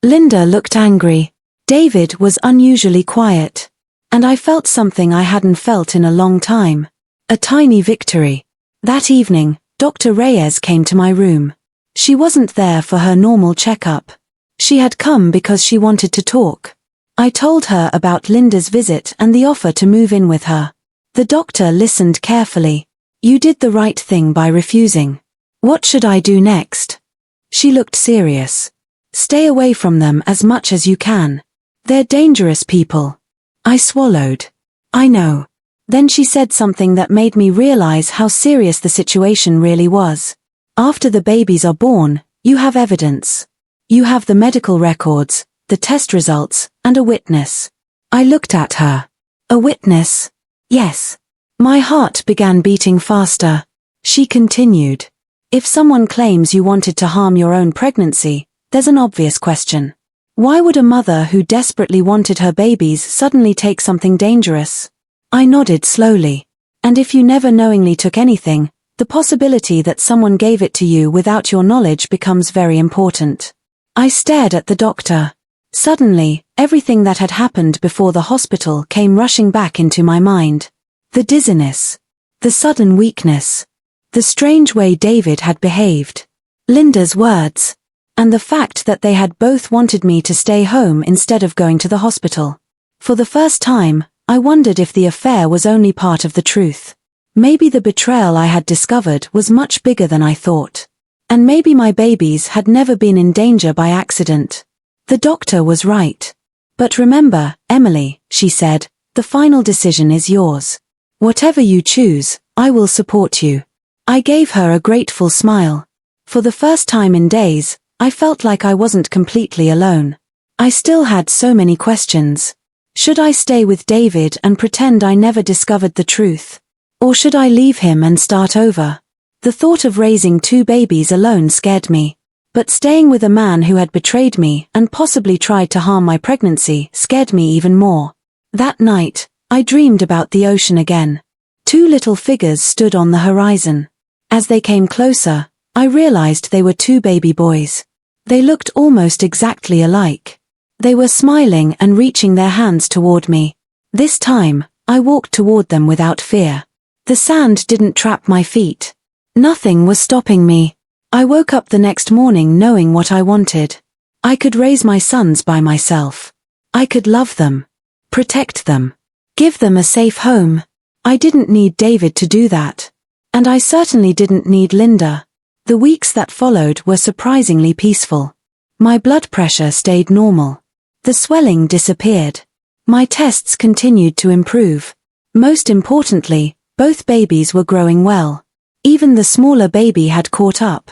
Linda looked angry. David was unusually quiet. And I felt something I hadn't felt in a long time. A tiny victory. That evening, Dr. Reyes came to my room. She wasn't there for her normal checkup. She had come because she wanted to talk. I told her about Linda's visit and the offer to move in with her. The doctor listened carefully. You did the right thing by refusing. What should I do next? She looked serious. Stay away from them as much as you can. They're dangerous people. I swallowed. I know. Then she said something that made me realize how serious the situation really was. After the babies are born, you have evidence. You have the medical records, the test results, and a witness. I looked at her. A witness? Yes. My heart began beating faster. She continued. If someone claims you wanted to harm your own pregnancy, there's an obvious question. Why would a mother who desperately wanted her babies suddenly take something dangerous? I nodded slowly. And if you never knowingly took anything, the possibility that someone gave it to you without your knowledge becomes very important. I stared at the doctor. Suddenly, everything that had happened before the hospital came rushing back into my mind. The dizziness. The sudden weakness. The strange way David had behaved. Linda's words. And the fact that they had both wanted me to stay home instead of going to the hospital. For the first time, I wondered if the affair was only part of the truth. Maybe the betrayal I had discovered was much bigger than I thought. And maybe my babies had never been in danger by accident. The doctor was right. But remember, Emily, she said, the final decision is yours. Whatever you choose, I will support you. I gave her a grateful smile. For the first time in days, I felt like I wasn't completely alone. I still had so many questions. Should I stay with David and pretend I never discovered the truth? Or should I leave him and start over? The thought of raising 2 babies alone scared me. But staying with a man who had betrayed me and possibly tried to harm my pregnancy scared me even more. That night, I dreamed about the ocean again. 2 little figures stood on the horizon. As they came closer, I realized they were 2 baby boys. They looked almost exactly alike. They were smiling and reaching their hands toward me. This time, I walked toward them without fear. The sand didn't trap my feet. Nothing was stopping me. I woke up the next morning knowing what I wanted. I could raise my sons by myself. I could love them. Protect them. Give them a safe home. I didn't need David to do that. And I certainly didn't need Linda. The weeks that followed were surprisingly peaceful. My blood pressure stayed normal. The swelling disappeared. My tests continued to improve. Most importantly, both babies were growing well. Even the smaller baby had caught up.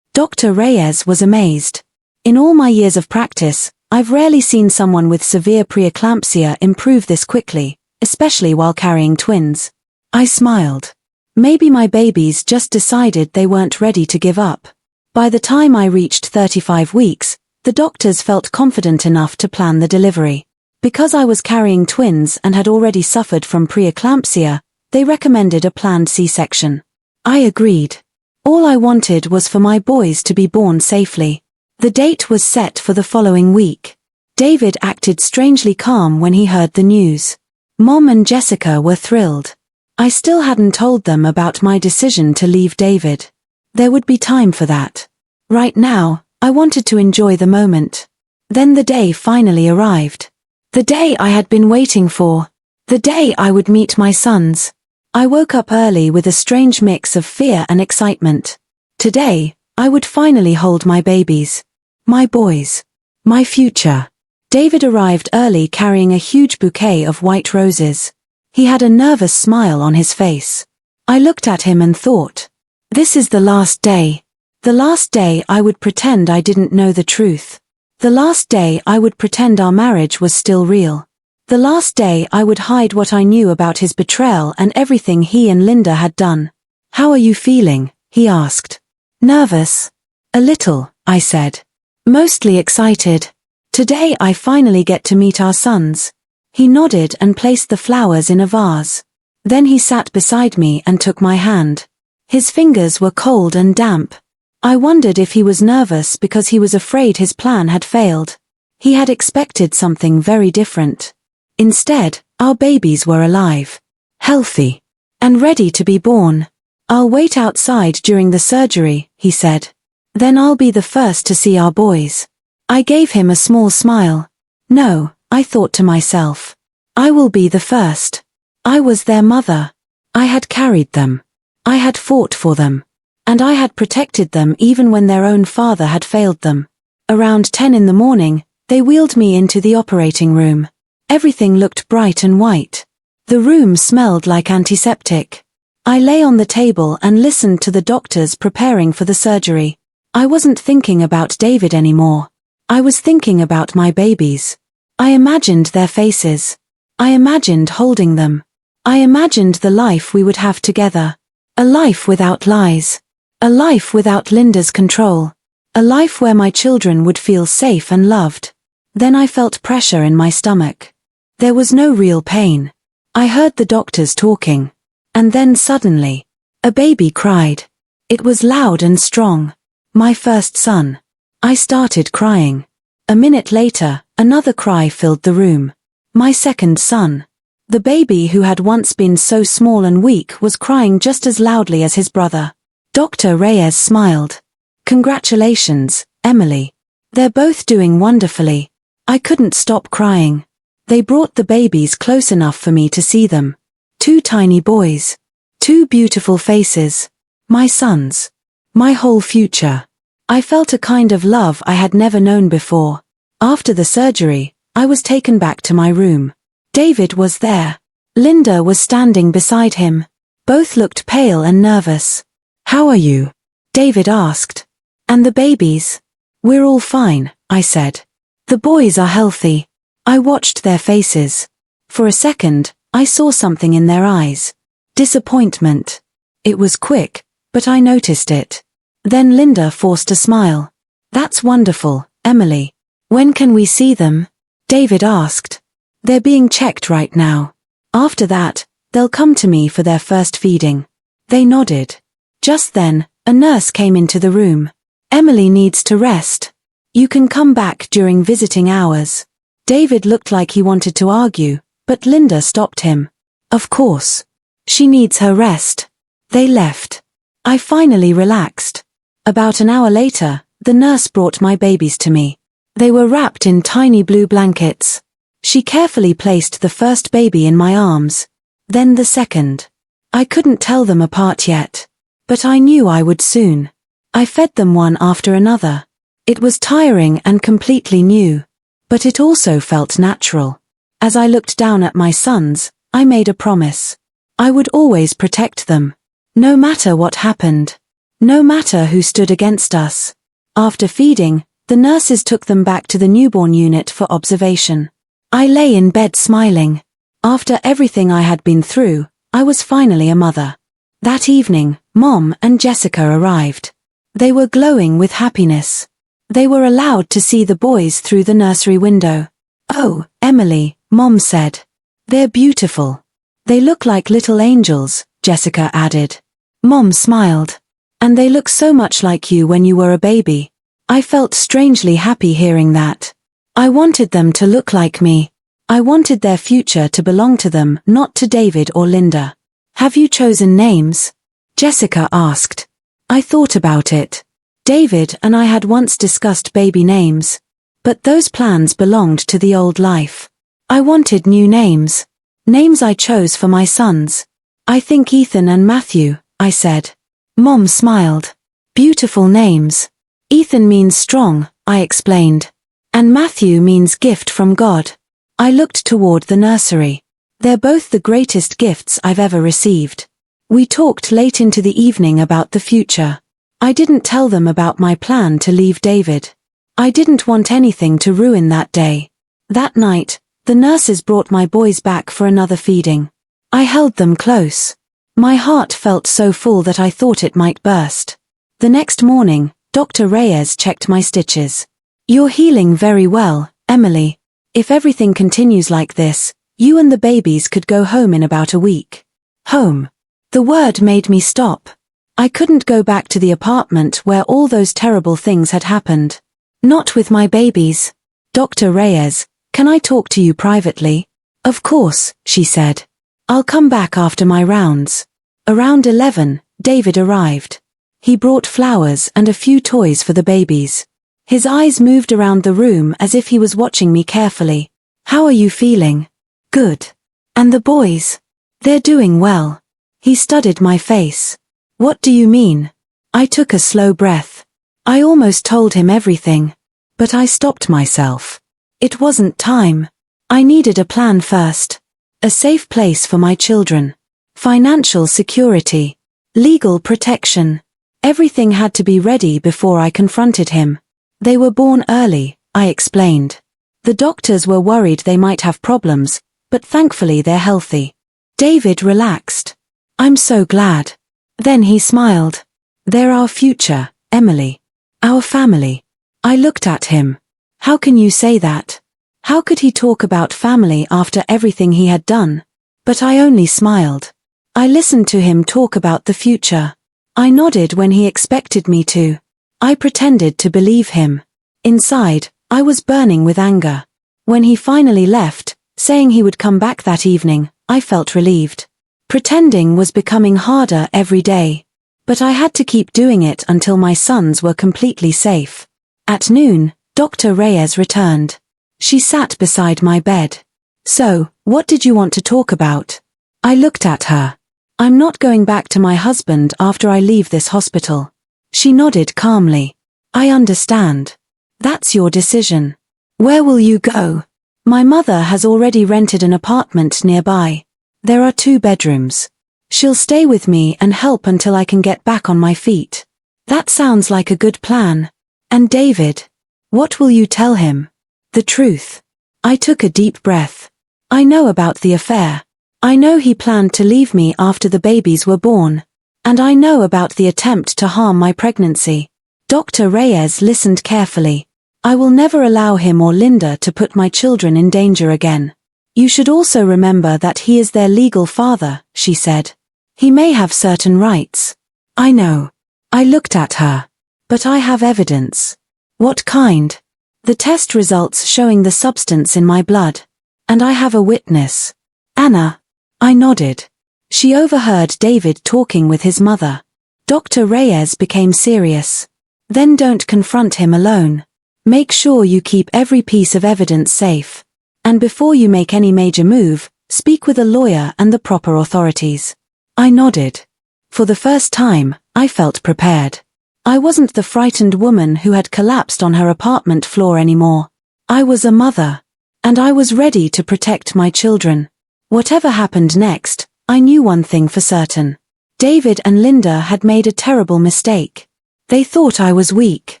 Dr. Reyes was amazed. In all my years of practice, I've rarely seen someone with severe preeclampsia improve this quickly, especially while carrying twins. I smiled. Maybe my babies just decided they weren't ready to give up. By the time I reached 35 weeks, the doctors felt confident enough to plan the delivery. Because I was carrying twins and had already suffered from preeclampsia, they recommended a planned C-section. I agreed. All I wanted was for my boys to be born safely. The date was set for the following week. David acted strangely calm when he heard the news. Mom and Jessica were thrilled. I still hadn't told them about my decision to leave David. There would be time for that. Right now, I wanted to enjoy the moment. Then the day finally arrived. The day I had been waiting for. The day I would meet my sons. I woke up early with a strange mix of fear and excitement. Today, I would finally hold my babies. My boys. My future. David arrived early carrying a huge bouquet of white roses. He had a nervous smile on his face. I looked at him and thought, this is the last day. The last day I would pretend I didn't know the truth. The last day I would pretend our marriage was still real. The last day I would hide what I knew about his betrayal and everything he and Linda had done. How are you feeling? He asked. Nervous. A little, I said. Mostly excited. Today I finally get to meet our sons. He nodded and placed the flowers in a vase. Then he sat beside me and took my hand. His fingers were cold and damp. I wondered if he was nervous because he was afraid his plan had failed. He had expected something very different. Instead, our babies were alive, healthy, and ready to be born. I'll wait outside during the surgery, he said. Then I'll be the first to see our boys. I gave him a small smile. No, I thought to myself. I will be the first. I was their mother. I had carried them. I had fought for them. And I had protected them even when their own father had failed them. Around 10 in the morning, they wheeled me into the operating room. Everything looked bright and white. The room smelled like antiseptic. I lay on the table and listened to the doctors preparing for the surgery. I wasn't thinking about David anymore. I was thinking about my babies. I imagined their faces. I imagined holding them. I imagined the life we would have together. A life without lies. A life without Linda's control. A life where my children would feel safe and loved. Then I felt pressure in my stomach. There was no real pain. I heard the doctors talking. And then suddenly, a baby cried. It was loud and strong. My first son. I started crying. A minute later, another cry filled the room. My second son. The baby who had once been so small and weak was crying just as loudly as his brother. Dr. Reyes smiled. Congratulations, Emily. They're both doing wonderfully. I couldn't stop crying. They brought the babies close enough for me to see them. 2 tiny boys. 2 beautiful faces. My sons. My whole future. I felt a kind of love I had never known before. After the surgery, I was taken back to my room. David was there. Linda was standing beside him. Both looked pale and nervous. "How are you?" David asked. "And the babies?" "We're all fine," I said. "The boys are healthy." I watched their faces. For a second, I saw something in their eyes. Disappointment. It was quick, but I noticed it. Then Linda forced a smile. "That's wonderful, Emily. When can we see them?" David asked. "They're being checked right now. After that, they'll come to me for their first feeding." They nodded. Just then, a nurse came into the room. "Emily needs to rest. You can come back during visiting hours." David looked like he wanted to argue, but Linda stopped him. "Of course. She needs her rest." They left. I finally relaxed. About an hour later, the nurse brought my babies to me. They were wrapped in tiny blue blankets. She carefully placed the first baby in my arms. Then the second. I couldn't tell them apart yet. But I knew I would soon. I fed them one after another. It was tiring and completely new. But it also felt natural. As I looked down at my sons, I made a promise. I would always protect them. No matter what happened. No matter who stood against us. After feeding, the nurses took them back to the newborn unit for observation. I lay in bed smiling. After everything I had been through, I was finally a mother. That evening, Mom and Jessica arrived. They were glowing with happiness. They were allowed to see the boys through the nursery window. "Oh, Emily," Mom said. "They're beautiful. They look like little angels," Jessica added. Mom smiled. "And they look so much like you when you were a baby." I felt strangely happy hearing that. I wanted them to look like me. I wanted their future to belong to them, not to David or Linda. "Have you chosen names?" Jessica asked. I thought about it. David and I had once discussed baby names. But those plans belonged to the old life. I wanted new names. Names I chose for my sons. "I think Ethan and Matthew," I said. Mom smiled. "Beautiful names. Ethan means strong," I explained. "And Matthew means gift from God." I looked toward the nursery. "They're both the greatest gifts I've ever received." We talked late into the evening about the future. I didn't tell them about my plan to leave David. I didn't want anything to ruin that day. That night, the nurses brought my boys back for another feeding. I held them close. My heart felt so full that I thought it might burst. The next morning, Dr. Reyes checked my stitches. "You're healing very well, Emily. If everything continues like this, you and the babies could go home in about a week." Home. The word made me stop. I couldn't go back to the apartment where all those terrible things had happened. Not with my babies. "Dr. Reyes, can I talk to you privately?" "Of course," she said. "I'll come back after my rounds." Around 11, David arrived. He brought flowers and a few toys for the babies. His eyes moved around the room as if he was watching me carefully. "How are you feeling?" "Good." "And the boys?" "They're doing well." He studied my face. "What do you mean?" I took a slow breath. I almost told him everything. But I stopped myself. It wasn't time. I needed a plan first. A safe place for my children. Financial security. Legal protection. Everything had to be ready before I confronted him. They were born early, I explained. The doctors were worried they might have problems, but thankfully they're healthy. David relaxed. I'm so glad. Then he smiled. They're our future, Emily. Our family. I looked at him. How can you say that? How could he talk about family after everything he had done? But I only smiled. I listened to him talk about the future. I nodded when he expected me to. I pretended to believe him. Inside, I was burning with anger. When he finally left, saying he would come back that evening, I felt relieved. Pretending was becoming harder every day. But I had to keep doing it until my sons were completely safe. At noon, Dr. Reyes returned. She sat beside my bed. So, what did you want to talk about? I looked at her. I'm not going back to my husband after I leave this hospital. She nodded calmly. I understand. That's your decision. Where will you go? My mother has already rented an apartment nearby. There are 2 bedrooms. She'll stay with me and help until I can get back on my feet. That sounds like a good plan. And David? What will you tell him? The truth. I took a deep breath. I know about the affair. I know he planned to leave me after the babies were born. And I know about the attempt to harm my pregnancy. Dr. Reyes listened carefully. I will never allow him or Linda to put my children in danger again. You should also remember that he is their legal father, she said. He may have certain rights. I know. I looked at her. But I have evidence. What kind? The test results showing the substance in my blood. And I have a witness. Anna. I nodded. She overheard David talking with his mother. Dr. Reyes became serious. Then don't confront him alone. Make sure you keep every piece of evidence safe. And before you make any major move, speak with a lawyer and the proper authorities. I nodded. For the first time, I felt prepared. I wasn't the frightened woman who had collapsed on her apartment floor anymore. I was a mother. And I was ready to protect my children. Whatever happened next, I knew one thing for certain. David and Linda had made a terrible mistake. They thought I was weak.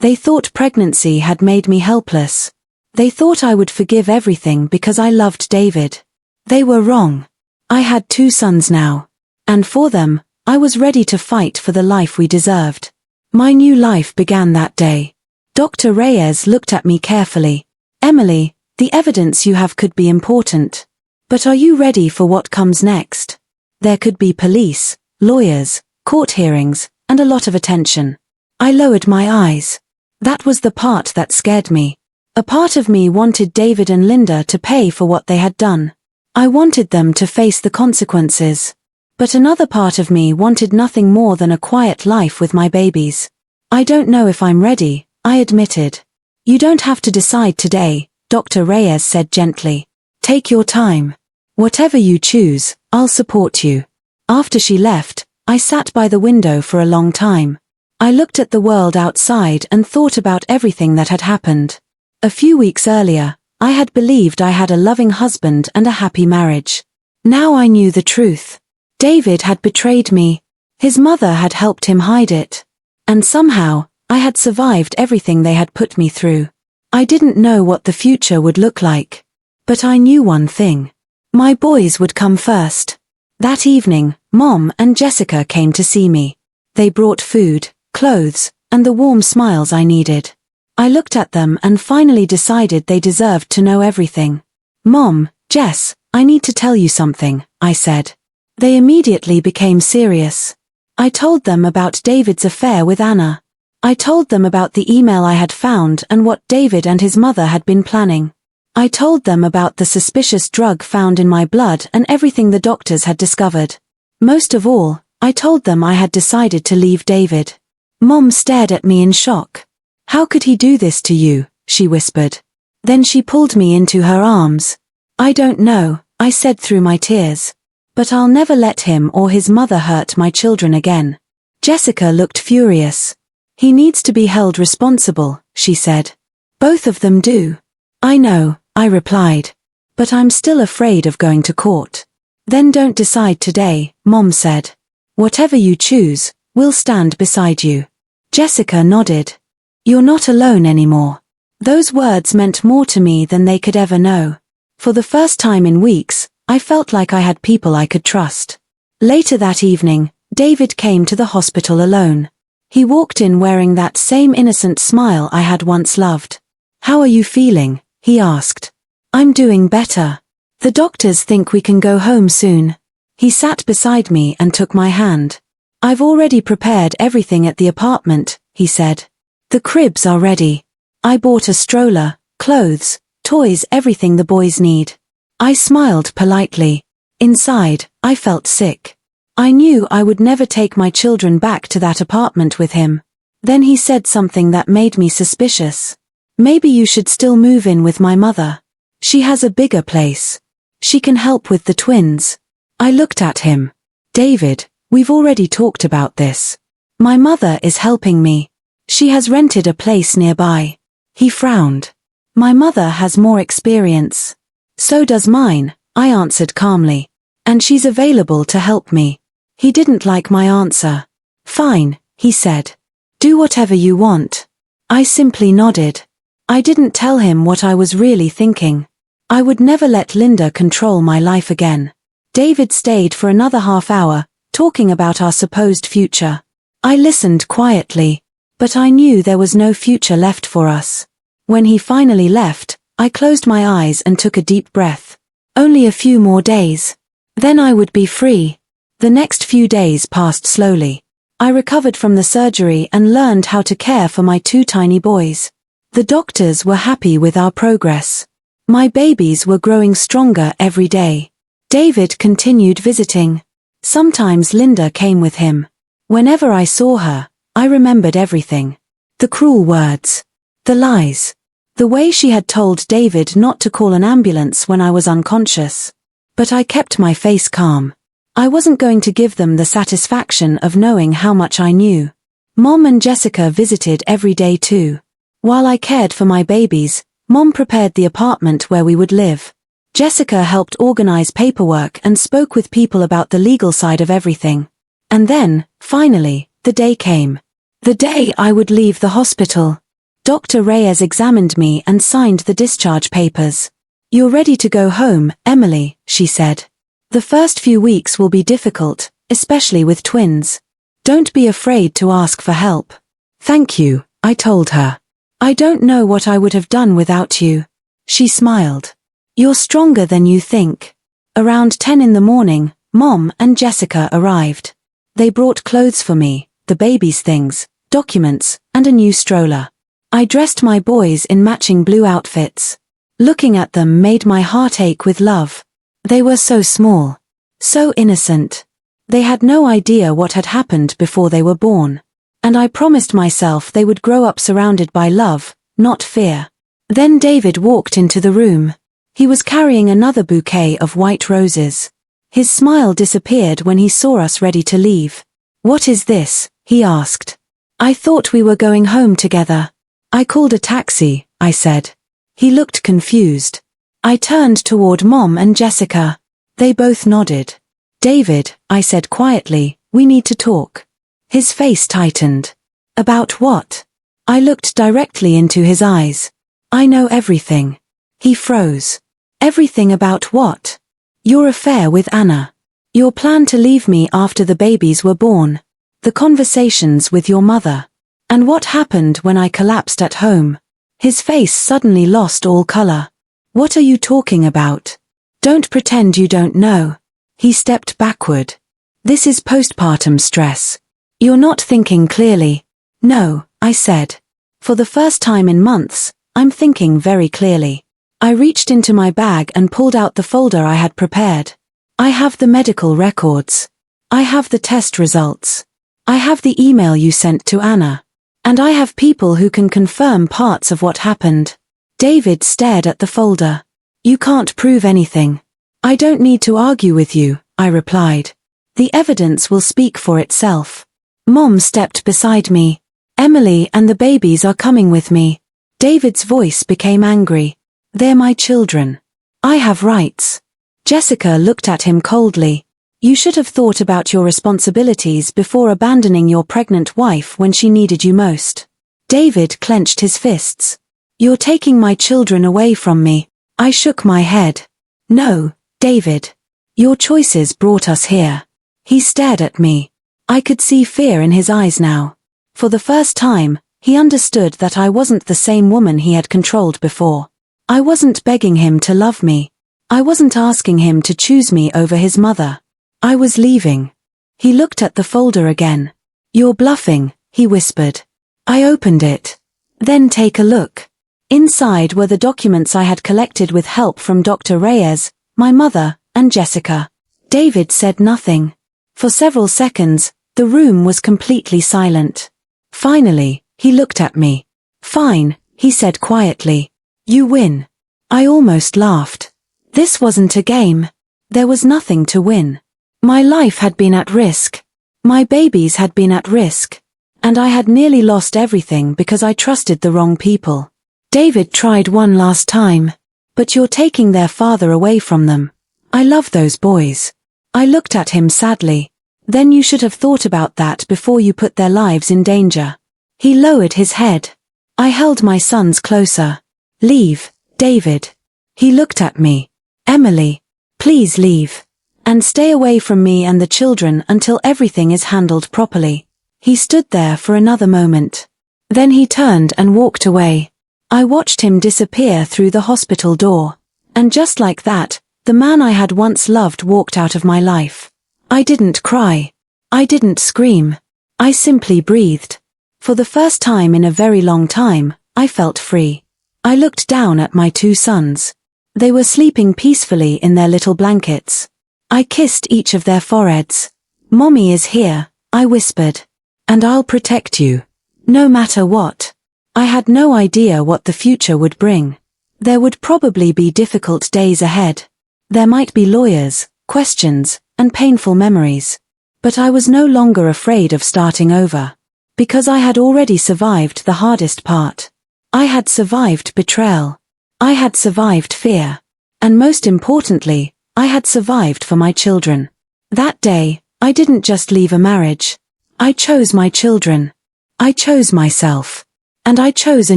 They thought pregnancy had made me helpless. They thought I would forgive everything because I loved David. They were wrong. I had 2 sons now. And for them, I was ready to fight for the life we deserved. My new life began that day. Dr. Reyes looked at me carefully. Emily, the evidence you have could be important. But are you ready for what comes next? There could be police, lawyers, court hearings, and a lot of attention. I lowered my eyes. That was the part that scared me. A part of me wanted David and Linda to pay for what they had done. I wanted them to face the consequences. But another part of me wanted nothing more than a quiet life with my babies. I don't know if I'm ready, I admitted. You don't have to decide today, Dr. Reyes said gently. Take your time. Whatever you choose, I'll support you. After she left, I sat by the window for a long time. I looked at the world outside and thought about everything that had happened. A few weeks earlier, I had believed I had a loving husband and a happy marriage. Now I knew the truth. David had betrayed me. His mother had helped him hide it. And somehow, I had survived everything they had put me through. I didn't know what the future would look like. But I knew one thing. My boys would come first. That evening, Mom and Jessica came to see me. They brought food, clothes, and the warm smiles I needed. I looked at them and finally decided they deserved to know everything. Mom, Jess, I need to tell you something, I said. They immediately became serious. I told them about David's affair with Anna. I told them about the email I had found and what David and his mother had been planning. I told them about the suspicious drug found in my blood and everything the doctors had discovered. Most of all, I told them I had decided to leave David. Mom stared at me in shock. How could he do this to you? She whispered. Then she pulled me into her arms. I don't know, I said through my tears. But I'll never let him or his mother hurt my children again. Jessica looked furious. He needs to be held responsible, she said. Both of them do. I know, I replied. But I'm still afraid of going to court. Then don't decide today, Mom said. Whatever you choose, we'll stand beside you. Jessica nodded. You're not alone anymore. Those words meant more to me than they could ever know. For the first time in weeks, I felt like I had people I could trust. Later that evening, David came to the hospital alone. He walked in wearing that same innocent smile I had once loved. How are you feeling? He asked. I'm doing better. The doctors think we can go home soon. He sat beside me and took my hand. I've already prepared everything at the apartment, he said. The cribs are ready. I bought a stroller, clothes, toys, everything the boys need. I smiled politely. Inside, I felt sick. I knew I would never take my children back to that apartment with him. Then he said something that made me suspicious. Maybe you should still move in with my mother. She has a bigger place. She can help with the twins. I looked at him. David, we've already talked about this. My mother is helping me. She has rented a place nearby. He frowned. My mother has more experience. So does mine, I answered calmly. And she's available to help me. He didn't like my answer. Fine, he said. Do whatever you want. I simply nodded. I didn't tell him what I was really thinking. I would never let Linda control my life again. David stayed for another half hour, talking about our supposed future. I listened quietly, but I knew there was no future left for us. When he finally left, I closed my eyes and took a deep breath. Only a few more days. Then I would be free. The next few days passed slowly. I recovered from the surgery and learned how to care for my two tiny boys. The doctors were happy with our progress. My babies were growing stronger every day. David continued visiting. Sometimes Linda came with him. Whenever I saw her, I remembered everything. The cruel words. The lies. The way she had told David not to call an ambulance when I was unconscious. But I kept my face calm. I wasn't going to give them the satisfaction of knowing how much I knew. Mom and Jessica visited every day too. While I cared for my babies, Mom prepared the apartment where we would live. Jessica helped organize paperwork and spoke with people about the legal side of everything. And then, finally, the day came. The day I would leave the hospital. Dr. Reyes examined me and signed the discharge papers. You're ready to go home, Emily, she said. The first few weeks will be difficult, especially with twins. Don't be afraid to ask for help. Thank you, I told her. I don't know what I would have done without you. She smiled. You're stronger than you think. Around 10 in the morning, Mom and Jessica arrived. They brought clothes for me, the baby's things, documents, and a new stroller. I dressed my boys in matching blue outfits. Looking at them made my heart ache with love. They were so small. So innocent. They had no idea what had happened before they were born. And I promised myself they would grow up surrounded by love, not fear. Then David walked into the room. He was carrying another bouquet of white roses. His smile disappeared when he saw us ready to leave. What is this? He asked. I thought we were going home together. I called a taxi, I said. He looked confused. I turned toward Mom and Jessica. They both nodded. David, I said quietly, we need to talk. His face tightened. About what? I looked directly into his eyes. I know everything. He froze. Everything about what? Your affair with Anna. Your plan to leave me after the babies were born. The conversations with your mother. And what happened when I collapsed at home. His face suddenly lost all color. What are you talking about? Don't pretend you don't know. He stepped backward. This is postpartum stress. You're not thinking clearly. No, I said. For the first time in months, I'm thinking very clearly. I reached into my bag and pulled out the folder I had prepared. I have the medical records. I have the test results. I have the email you sent to Anna. And I have people who can confirm parts of what happened. David stared at the folder. You can't prove anything. I don't need to argue with you, I replied. The evidence will speak for itself. Mom stepped beside me. Emily and the babies are coming with me. David's voice became angry. They're my children. I have rights. Jessica looked at him coldly. You should have thought about your responsibilities before abandoning your pregnant wife when she needed you most. David clenched his fists. You're taking my children away from me. I shook my head. No, David. Your choices brought us here. He stared at me. I could see fear in his eyes now. For the first time, he understood that I wasn't the same woman he had controlled before. I wasn't begging him to love me. I wasn't asking him to choose me over his mother. I was leaving. He looked at the folder again. You're bluffing, he whispered. I opened it. Then take a look. Inside were the documents I had collected with help from Dr. Reyes, my mother, and Jessica. David said nothing. For several seconds, the room was completely silent. Finally, he looked at me. Fine, he said quietly. You win. I almost laughed. This wasn't a game. There was nothing to win. My life had been at risk. My babies had been at risk. And I had nearly lost everything because I trusted the wrong people. David tried one last time. But you're taking their father away from them. I love those boys. I looked at him sadly. Then you should have thought about that before you put their lives in danger. He lowered his head. I held my sons closer. Leave, David. He looked at me. Emily, please leave. And stay away from me and the children until everything is handled properly. He stood there for another moment. Then he turned and walked away. I watched him disappear through the hospital door. And just like that, the man I had once loved walked out of my life. I didn't cry. I didn't scream. I simply breathed. For the first time in a very long time, I felt free. I looked down at my two sons. They were sleeping peacefully in their little blankets. I kissed each of their foreheads. Mommy is here, I whispered. And I'll protect you. No matter what. I had no idea what the future would bring. There would probably be difficult days ahead. There might be lawyers, questions, and painful memories. But I was no longer afraid of starting over. Because I had already survived the hardest part. I had survived betrayal. I had survived fear. And most importantly, I had survived for my children. That day, I didn't just leave a marriage. I chose my children. I chose myself. And I chose a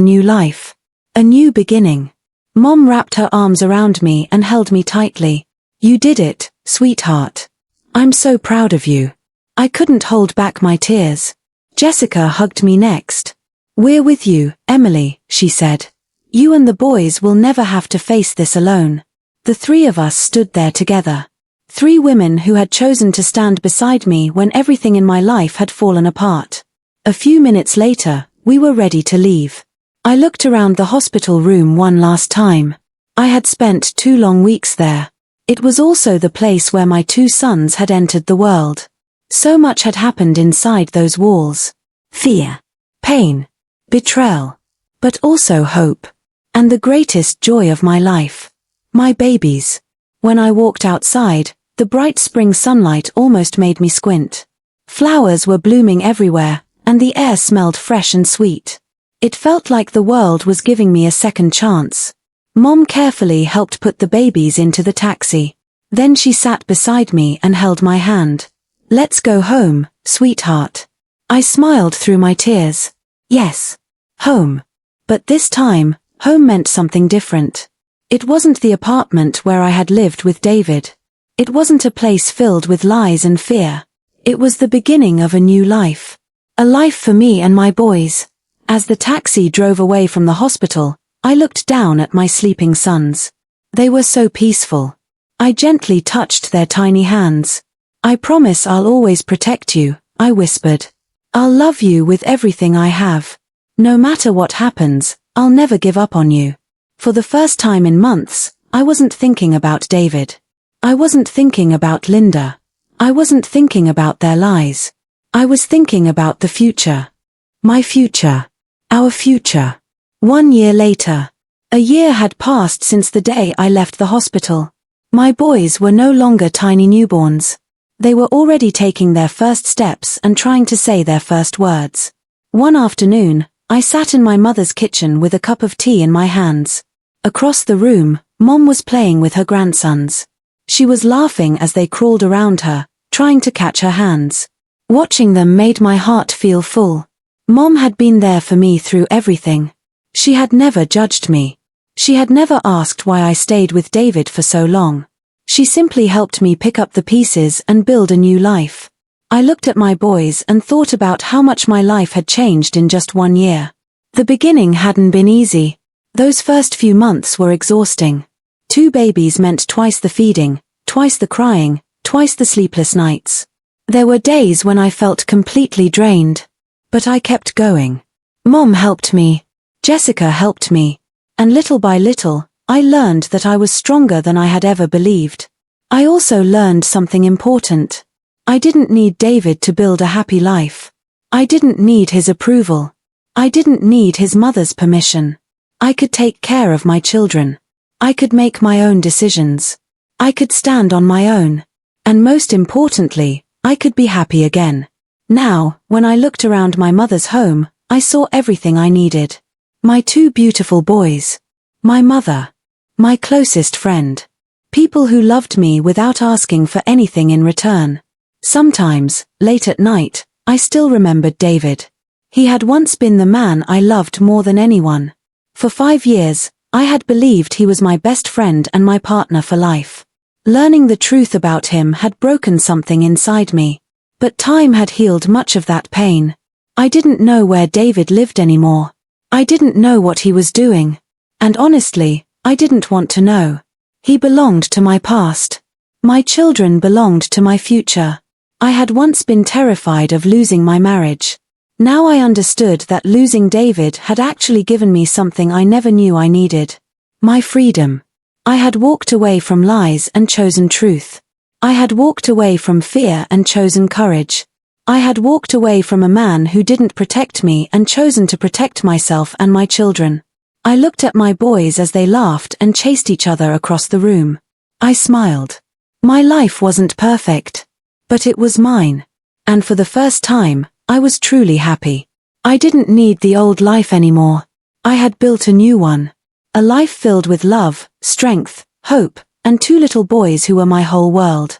new life. A new beginning. Mom wrapped her arms around me and held me tightly. You did it, sweetheart. I'm so proud of you. I couldn't hold back my tears. Jessica hugged me next. We're with you, Emily, she said. You and the boys will never have to face this alone. The three of us stood there together. Three women who had chosen to stand beside me when everything in my life had fallen apart. A few minutes later, we were ready to leave. I looked around the hospital room one last time. I had spent 2 long weeks there. It was also the place where my 2 sons had entered the world. So much had happened inside those walls. Fear, pain, betrayal, but also hope. And the greatest joy of my life. My babies. When I walked outside, the bright spring sunlight almost made me squint. Flowers were blooming everywhere, and the air smelled fresh and sweet. It felt like the world was giving me a second chance. Mom carefully helped put the babies into the taxi. Then she sat beside me and held my hand. Let's go home, sweetheart. I smiled through my tears. Yes. Home. But this time, home meant something different. It wasn't the apartment where I had lived with David. It wasn't a place filled with lies and fear. It was the beginning of a new life. A life for me and my boys. As the taxi drove away from the hospital, I looked down at my sleeping sons. They were so peaceful. I gently touched their tiny hands. I promise I'll always protect you, I whispered. I'll love you with everything I have. No matter what happens, I'll never give up on you. For the first time in months, I wasn't thinking about David. I wasn't thinking about Linda. I wasn't thinking about their lies. I was thinking about the future. My future. Our future. 1 year later. A year had passed since the day I left the hospital. My boys were no longer tiny newborns. They were already taking their first steps and trying to say their first words. One afternoon, I sat in my mother's kitchen with a cup of tea in my hands. Across the room, Mom was playing with her grandsons. She was laughing as they crawled around her, trying to catch her hands. Watching them made my heart feel full. Mom had been there for me through everything. She had never judged me. She had never asked why I stayed with David for so long. She simply helped me pick up the pieces and build a new life. I looked at my boys and thought about how much my life had changed in just 1 year. The beginning hadn't been easy. Those first few months were exhausting. 2 babies meant twice the feeding, twice the crying, twice the sleepless nights. There were days when I felt completely drained. But I kept going. Mom helped me. Jessica helped me. And little by little, I learned that I was stronger than I had ever believed. I also learned something important. I didn't need David to build a happy life. I didn't need his approval. I didn't need his mother's permission. I could take care of my children. I could make my own decisions. I could stand on my own. And most importantly, I could be happy again. Now, when I looked around my mother's home, I saw everything I needed. My 2 beautiful boys. My mother. My closest friend. People who loved me without asking for anything in return. Sometimes, late at night, I still remembered David. He had once been the man I loved more than anyone. For 5 years, I had believed he was my best friend and my partner for life. Learning the truth about him had broken something inside me. But time had healed much of that pain. I didn't know where David lived anymore. I didn't know what he was doing. And honestly, I didn't want to know. He belonged to my past. My children belonged to my future. I had once been terrified of losing my marriage. Now I understood that losing David had actually given me something I never knew I needed. My freedom. I had walked away from lies and chosen truth. I had walked away from fear and chosen courage. I had walked away from a man who didn't protect me and chosen to protect myself and my children. I looked at my boys as they laughed and chased each other across the room. I smiled. My life wasn't perfect. But it was mine. And for the first time, I was truly happy. I didn't need the old life anymore. I had built a new one. A life filled with love, strength, hope, and 2 little boys who were my whole world.